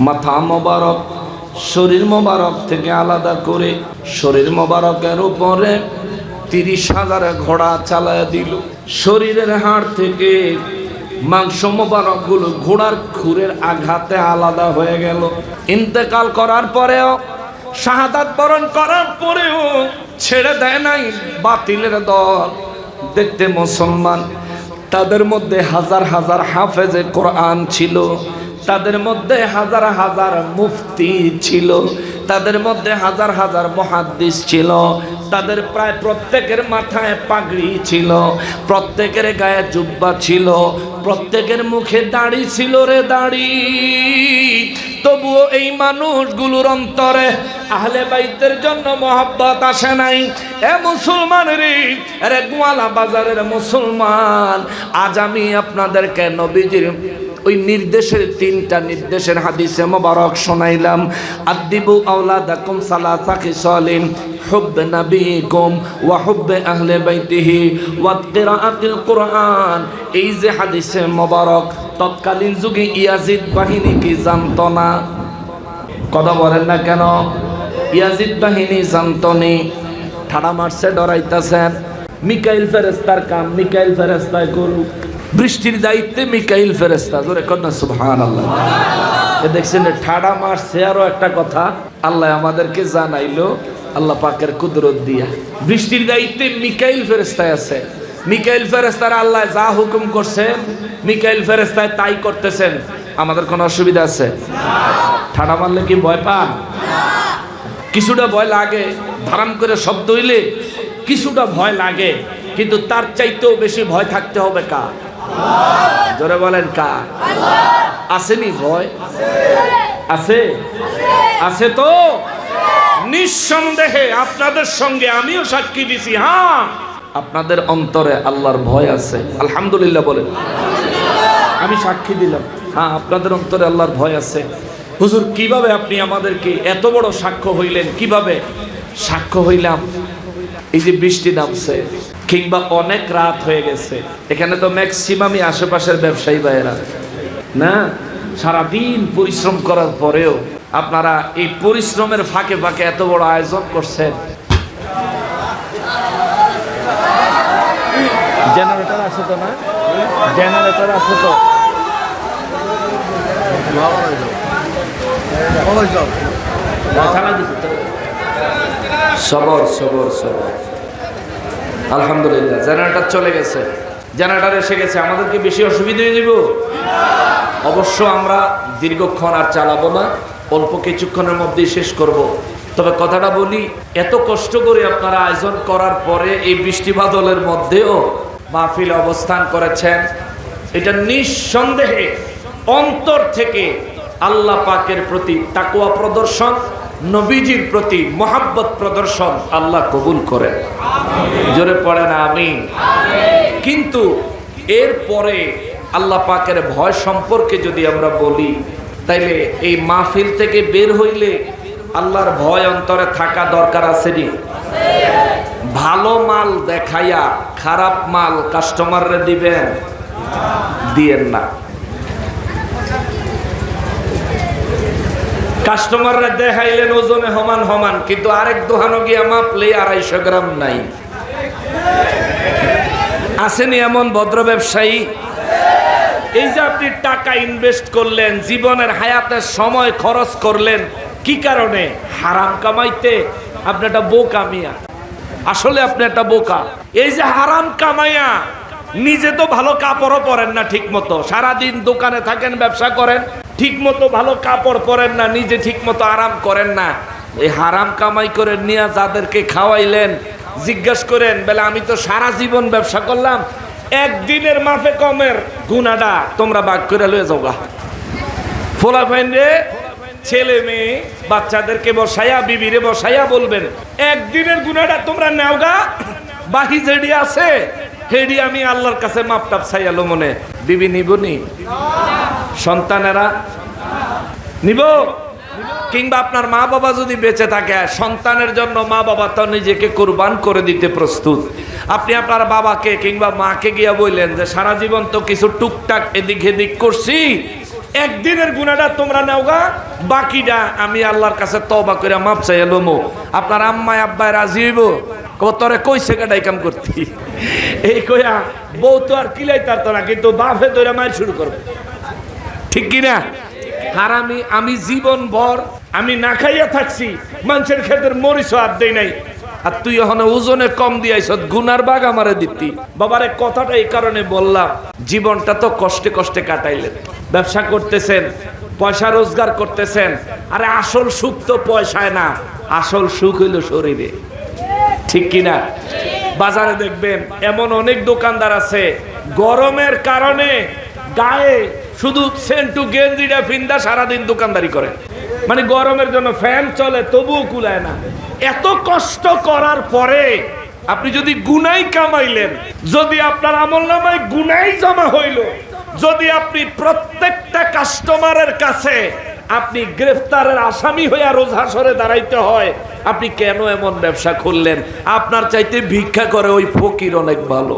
মাথা মোবারক শরীর মোবারক থেকে আলাদা করে শরীর মোবারকের উপরে 30,000 ঘোড়া চালায় দিল। শরীরের হাড় থেকে মাংস মোবারক গুলো ঘোড়ার খুরের আঘাতে আলাদা হয়ে গেল। ইন্তেকাল করার পরেও, শাহাদাত বরণ করার পরেও ছেড়ে দেয় নাই বাতিলের দল। দেখতে মুসলমান, তাদের মধ্যে হাজার হাজার হাফেজে কোরআন ছিল, তাদের মধ্যে হাজার হাজার মুফতি ছিল, তাদের মধ্যে হাজার হাজার মুহাদ্দিস ছিল, তাদের প্রায় প্রত্যেকের মাথায় পাগড়ি ছিল, প্রত্যেকের গায়ে জুব্বা ছিল, প্রত্যেকের মুখে দাড়ি ছিল রে দাড়ি। তবুও এই মানুষগুলোর অন্তরে আহলে বাইতের জন্য মহব্বত আসে নাই। এ মুসলমান রে, আরে গোয়ালা বাজারের মুসলমান, আজ আমি আপনাদেরকে নবীজির ওই নির্দেশের 3টা নির্দেশের হাদিসে মোবারক শোনাইলাম। আদিবু আওলাদাকুম সালাসা খিসালিন, হুব্বে নবীকুম ওয়া হুব্বে আহলে বাইতিহি ওয়া কিরাআতিল কুরআন। এই যে হাদিসে মোবারক, তৎকালীন যুগে ইয়াজিদ বাহিনী কি জানতো না? কথা বলেন না কেন? ইয়াজিদ বাহিনী জানতো নি? ঠাড়া মারছে, ডরাইতেছেন। মিকাইল ফেরেশতার কাম মিকাইল ফেরেশতাই করুক, বৃষ্টির দায়িত্বে মিকাইল ফেরেশতা। জোরে কন্যা সুবহানাল্লাহ। এ দেখছেন ঠাড়া মারছে। আরো একটা কথা আল্লাহ আমাদেরকে জানাইলো, আল্লাহ পাকের কুদরত দিয়া, বৃষ্টির দায়িত্বে মিকাইল ফেরেশতায় আছে। মিকাইল ফেরেশতার আল্লাহ যা হুকুম করছেন, মিকাইল ফেরেশতায় তাই করতেছেন। আমাদের কোনো অসুবিধা আছে? ঠাড়া মারলে কি ভয় পান? কিছুটা ভয় লাগে, ধারাম করে শব্দ হইলে কিছুটা ভয় লাগে, কিন্তু তার চাইতেও বেশি ভয় থাকতে হবে কার? জোরে বলেন কার? আসেনি ভয়? আছে? আছে তো? নিঃসন্দেহে আপনাদের সঙ্গে আমিও সাক্ষী দিছি, হ্যাঁ আপনাদের অন্তরে আল্লাহর ভয় আছে। আলহামদুলিল্লাহ বলেন। আমি সাক্ষী দিলাম, হ্যাঁ আপনাদের অন্তরে আল্লাহর ভয় আছে। হুজুর কিভাবে আপনি আমাদেরকে এত বড় সাক্ষ্য হইলেন? কিভাবে সাক্ষ্য হইলাম? এই যে বৃষ্টি নামছে, কিংবা অনেক রাত হয়ে গেছে, এখানে তো ম্যাক্সিমামই আশেপাশের ব্যবসায়ী ভাইয়েরা না, সারাদিন পরিশ্রম করার পরেও আপনারা এই পরিশ্রমের ফাঁকে ফাঁকে এত বড় আয়োজন করছেন। জেনারেটর আছে তো না? জেনারেটর আছে তো? সবর সবর সবর। আলহামদুলিল্লাহ জেনারেটর চলে গেছে, জেনারেটর এসে গেছে। আমাদেরকে বেশি অসুবিধা হয়ে যাব? অবশ্য আমরা দীর্ঘক্ষণ আর চালাবো না, অল্প কিছুক্ষণের মধ্যেই শেষ করব। তবে কথাটা বলি, এত কষ্ট করে আপনারা আয়োজন করার পরে এই বৃষ্টি বাদলের মধ্যেও মাহফিল অবস্থান করেছেন, এটা নিঃসন্দেহে অন্তর থেকে আল্লাহ পাকের প্রতি তাকওয়া প্রদর্শন, নবীজির প্রতি মহাব্বত প্রদর্শন আল্লাহ কবুল করেন। জোরে পড়েন আমিন। কিন্তু এরপরে আল্লাহ পাকের ভয় সম্পর্কে যদি আমরা বলি, তাইলে এই মাহফিল থেকে বের হইলে আল্লাহর ভয় অন্তরে থাকা দরকার আছে নি? ভালো মাল দেখাইয়া খারাপ মাল কাস্টমাররে দিবেন? দিয়েন না। কাস্টমাররা দেখাইলেন ওজনে সমান সমান, কিন্তু আরেক দোকানে গিয়া মাপলে 250 গ্রাম নাই। আসেনি এমন ভদ্র ব্যবসায়ী? এই যে আপনি টাকা ইনভেস্ট করলেন, জীবনের হায়াতের সময় খরচ করলেন, কি কারণে? হারাম কামাইতে। আপনি একটা বোকা মিয়া, আসলে আপনি একটা বোকা। এই যে হারাম কামাইয়া নিজে তো ভালো কাপড়ও পরেন না ঠিক মতো, সারাদিন দোকানে থাকেন, ব্যবসা করেন, ঠিক মতো ভালো কাপড় পরেন না, নিজে ঠিক মতো আরাম করেন না। এই হারাম কামাই করে নিয়ে যাদেরকে খাওয়াইলেন, জিজ্ঞাসা করেন বলে আমি তো সারা জীবন ব্যবসা করলাম, একদিনের মাফে কমের গুনাটা তোমরা ভাগ করে লয়ে যাওগা। ফোলাফাইন রে, ছেলে মেয়ে বাচ্চাদেরকে বসাইয়া, বিবিরে বসাইয়া বলবেন একদিনের গুনাটা তোমরা নেওগা, বাকি যেডি আছে হেডি আমি আল্লাহর কাছে মাপ টাপ চাইয়ালো মনে। বিবি নিবনি? সন্তানেরা নিব? কিংবা আপনার মা বাবা যদি বেঁচে থাকে, সন্তানের জন্য মা বাবা তো নিজেকে কোরবান করে দিতে প্রস্তুত। আপনি আপনার বাবাকে কিংবা মাকে গিয়া বললেন যে সারা জীবন তো কিছু টুকটাক এদিক এদিক করছি, একদিনের গুনাহটা তোমরা নাওগা, বাকিটা আমি আল্লাহর কাছে তওবা করে মাপ চাইয়া লমু। আপনার আম্মায় আব্বায় রাজি হইব? তোরে কইছে কাটাই কাম করতি, এই কইয়া বউ তো আর কিলাই তার না, কিন্তু বাপে ধরে মার শুরু করবে, ঠিক কিনা? হারামি আমি জীবন ভর আমি না খাইয়া থাকছি, মানুষের ক্ষেতের মরিচ হাত দেই নাই, আর তুই এখন ওজনে কম দিয়াইছ, গুনার বাগ আমারে দিতি। বাবারে কথাটা এই কারণে বললাম, জীবনটা তো কষ্টে কষ্টে কাটাইলেন, ব্যবসা করতেছেন, পয়সা রোজগার করতেছেন, আরে আসল সুখ তো পয়সায় না, আসল সুখ হইল শরীরে, ঠিক কিনা? বাজারে দেখবেন এমন অনেক দোকানদার আছে গরমের কারণে গায়ে শুধু সেন্টু গেঞ্জিটা ফিন্দা সারাদিন দোকানদারি করে, মানে গরমের জন্য ফ্যান চলে তবুও কুলায় না। এত কষ্ট করার পরে আপনি যদি গুনাই কামাইলেন, যদি আপনার আমলনামায় গুনাই জমা হইল, যদি আপনি প্রত্যেকটা কাস্টমারের কাছে আপনি গ্রেফতারের আসামি হইয়া রোজ হাসরে দাঁড়াইতে হয়, আপনি কেন এমন ব্যবসা করলেন? আপনার চাইতে ভিক্ষা করে ওই ফকির অনেক ভালো।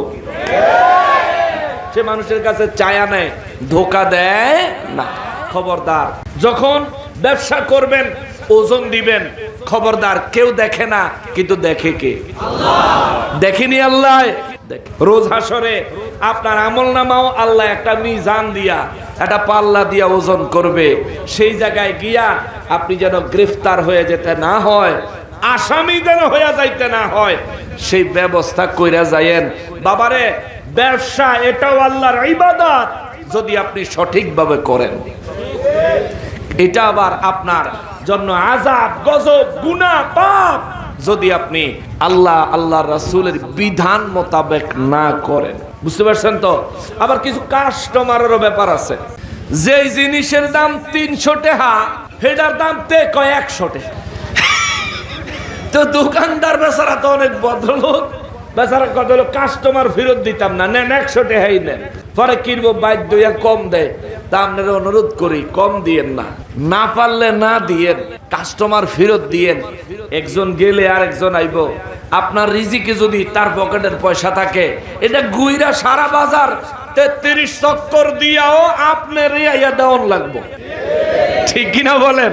সে মানুষের কাছে চায়া নেয়, ধোকা দেয় না। খবরদার, যখন ব্যবসা করবেন ওজন দিবেন, খবরদার, কেউ দেখে না কিন্তু দেখে কে? দেখেনি আল্লাহ। রোজ হাসরে আপনার আমলনামাও আল্লাহ একটা মিজান দিয়া, একটা পাল্লা দিয়া ওজন করবে। সেই জায়গায় গিয়া আপনি যেন গ্রেফতার হয়ে যেতে না হয়, আসামি যেন হয়ে যাইতে না হয়, সেই ব্যবস্থা কইরা যায়েন। বাবারে, ব্যবসা এটাও আল্লাহর ইবাদত যদি আপনি সঠিকভাবে করেন। এটা আবার আপনার জন্য আযাব, গজব, গুনাহ, পাপ যদি আপনি আল্লাহ রাসূলের বিধান মোতাবেক না করেন। বুঝতে পারছেন তো? আবার কিছু কাস্টমারেরও ব্যাপার আছে, যেই জিনিসের দাম 300 টাকা সেটার দাম তে কয় 100 টাকা। তো দোকানদার বেচারা তো অনেক ভদ্রলোক, বেচারা কত হলো কাস্টমার ফেরত দিতাম না, নেন 100 টাকাই নেন, পরে কিনবো বাধ্য হইয়া কম দেয়। তা আপনারা অনুরোধ করি কম দিয়েন না, না পারলে না দিয়েন, কাস্টমার ফেরত দিয়েন। একজন গেলে আর একজন আইব। আপনার রিজিকে যদি তার পকেটের পয়সা থাকে, এটা গুইরা সারা বাজার 33 চক্কর দিয়াও আপনার ইয়া দেওয়ান লাগবো, ঠিক কিনা বলেন?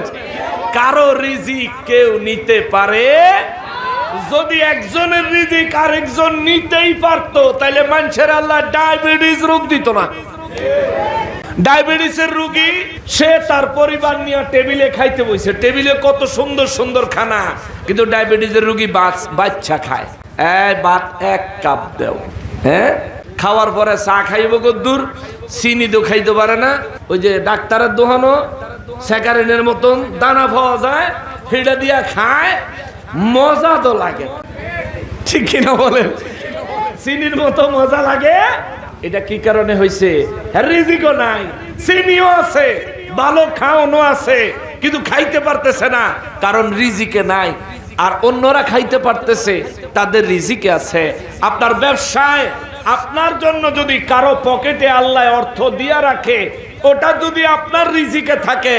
কারো রিজিক কেউ নিতে পারে। যদি একজনের রিজিক আরেকজন নিতেই পারতো, তাহলে মানুষের আল্লাহ ডায়াবেটিস রোগ দিত না। ডায়াবেটিসের রোগী সে তার পরিবার নিয়ে টেবিলে খাইতে বসে, টেবিলে কত সুন্দর সুন্দর খানা, কিন্তু ডায়াবেটিসের রোগী বাচ্চা খায়। ভাত 1 কাপ দেও, হ্যাঁ, খাওয়ার পরে চা খাইব কদ্দুর, চিনি তো খাইতে পারে না। ওই যে ডাক্তারের দোহানো স্যাকারিনের মতন দানা পাওয়া যায়, সেটা দিয়া খায়, মজা তো লাগে, ঠিক কিনা বলেন? চিনির মতো মজা লাগে। এটা কি কারণে হয়েছে? রিজিকও নাই, চিনিও আছে, ভালো খাওয়ানো আছে, কিন্তু খাইতে পারতেছে না, কারণ রিজিকে নাই। আর অন্যরা খাইতে পারতেছে, তাদের রিজিকে আছে। আপনার ব্যবসায় আপনার জন্য যদি কারো পকেটে আল্লাহ অর্থ দিয়া রাখে, ওটা যদি আপনার রিজিকে থাকে,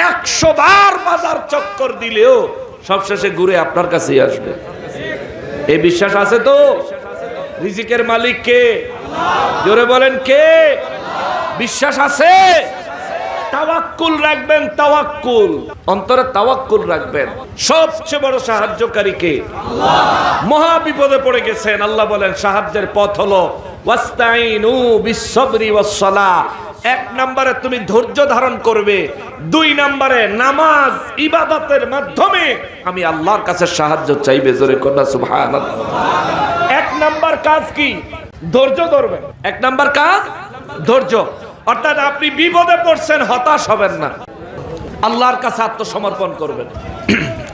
100 বার বাজার চক্কর দিলেও সবশেষে ঘুরে আপনার কাছেই আসবে। এই বিশ্বাস আছে তো? রিজিকের মালিক কে? জোরে বলেন কে? বিশ্বাস আছে? তাওয়াক্কুল রাখবেন, তাওয়াক্কুল, অন্তরে তাওয়াক্কুল রাখবেন। সবচেয়ে বড় সাহায্যকারী কে? আল্লাহ। মহা বিপদে পড়ে গেছেন, আল্লাহ বলেন সাহায্যের পথ হলো ওয়াস্তাইনু বিস-সাবরি ওয়াস-সালাহ। 1 নম্বরে তুমি ধৈর্য ধারণ করবে, 2 নম্বরে নামাজ ইবাদতের মাধ্যমে আমি আল্লাহর কাছে সাহায্য চাইবে। জোরে কন্যা সুবহানাল্লাহ। 1 নম্বর কাজ কি? ধৈর্য ধরবেন। 1 নম্বর কাজ ধৈর্য, অর্থাৎ আপনি বিপদে পড়ছেন, হতাশ হবেন না, আল্লাহর কাছে আত্মসমর্পণ করবেন।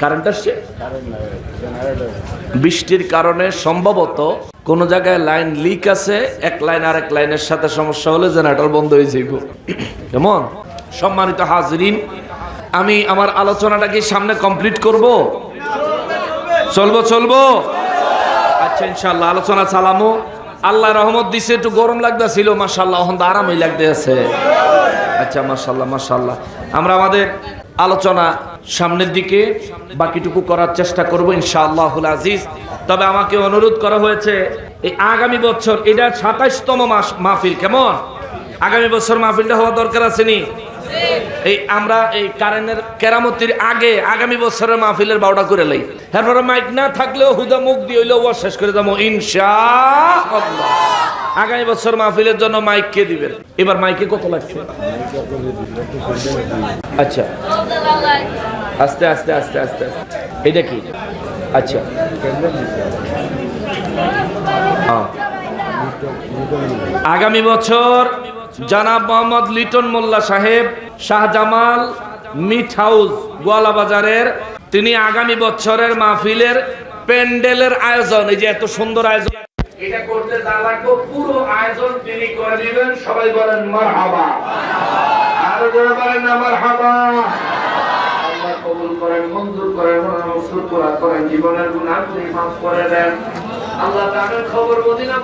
কারেন্ট আসছে, বৃষ্টির কারণে সম্ভবত কোন জায়গায় লাইন লিক আছে, এক লাইন আরেক লাইনের সাথে সমস্যা হলে জেনারেটর বন্ধ হয়ে যাইব। কেমন? সম্মানিত হাজরিন, আমি আমার আলোচনাটাকে সামনে কমপ্লিট করব, চলবো। আচ্ছা, ইনশাআল্লাহ আলোচনা চালামো। আল্লাহ রহমত দিছে, একটু গরম লাগতেছিল, মাশাআল্লাহ এখন তো আরামই লাগতেছে। আচ্ছা, মাশাআল্লাহ। আমরা আমাদের আলোচনা সামনের দিকে বাকিটুকু করার চেষ্টা করব ইনশাআল্লাহুল আজিজ। তবে আমাকে অনুরোধ করা হয়েছে, এই আগামী বছর, এটা 27তম মাহফিল, কেমন? আগামী বছর মাহফিলটা হওয়া দরকার আছে নি? এই আমরা এই কারেন্টের কেরামতির আগে আগামী বছরের মাহফিলের 12টা করে লই, তারপরে মাইক না থাকলেও হুদা মুখ দিয়ে হইলেও শেষ করে যাবো ইনশাআল্লাহ। আগামী বছর মাহফিলের জন্য মাইক কে দিবেন? এবার মাইকে কত লাগছে? আচ্ছা, আস্তে। এটা কি? আচ্ছা, আগামী বছর জনাব মোহাম্মদ লিটন মোল্লা সাহেব শাহজামাল মিট হাউস গোয়ালা বাজারের, তিনি আগামী বছরের মাহফিলের প্যান্ডেলের আয়োজন, এই যে এত সুন্দর আয়োজন এটা করতে যা লাগবে পুরো আয়োজন তিনি করে দিবেন। সবাই বলেন মারহাবা, আরো জোরে বলেন না মারহাবা। আল্লাহ কবুল করেন, মঞ্জুর করেন, মনসুর করেন, জীবনের গুনাহ তিনি মাফ করে দেন। আল্লাহ তাআলার খবর মদিনা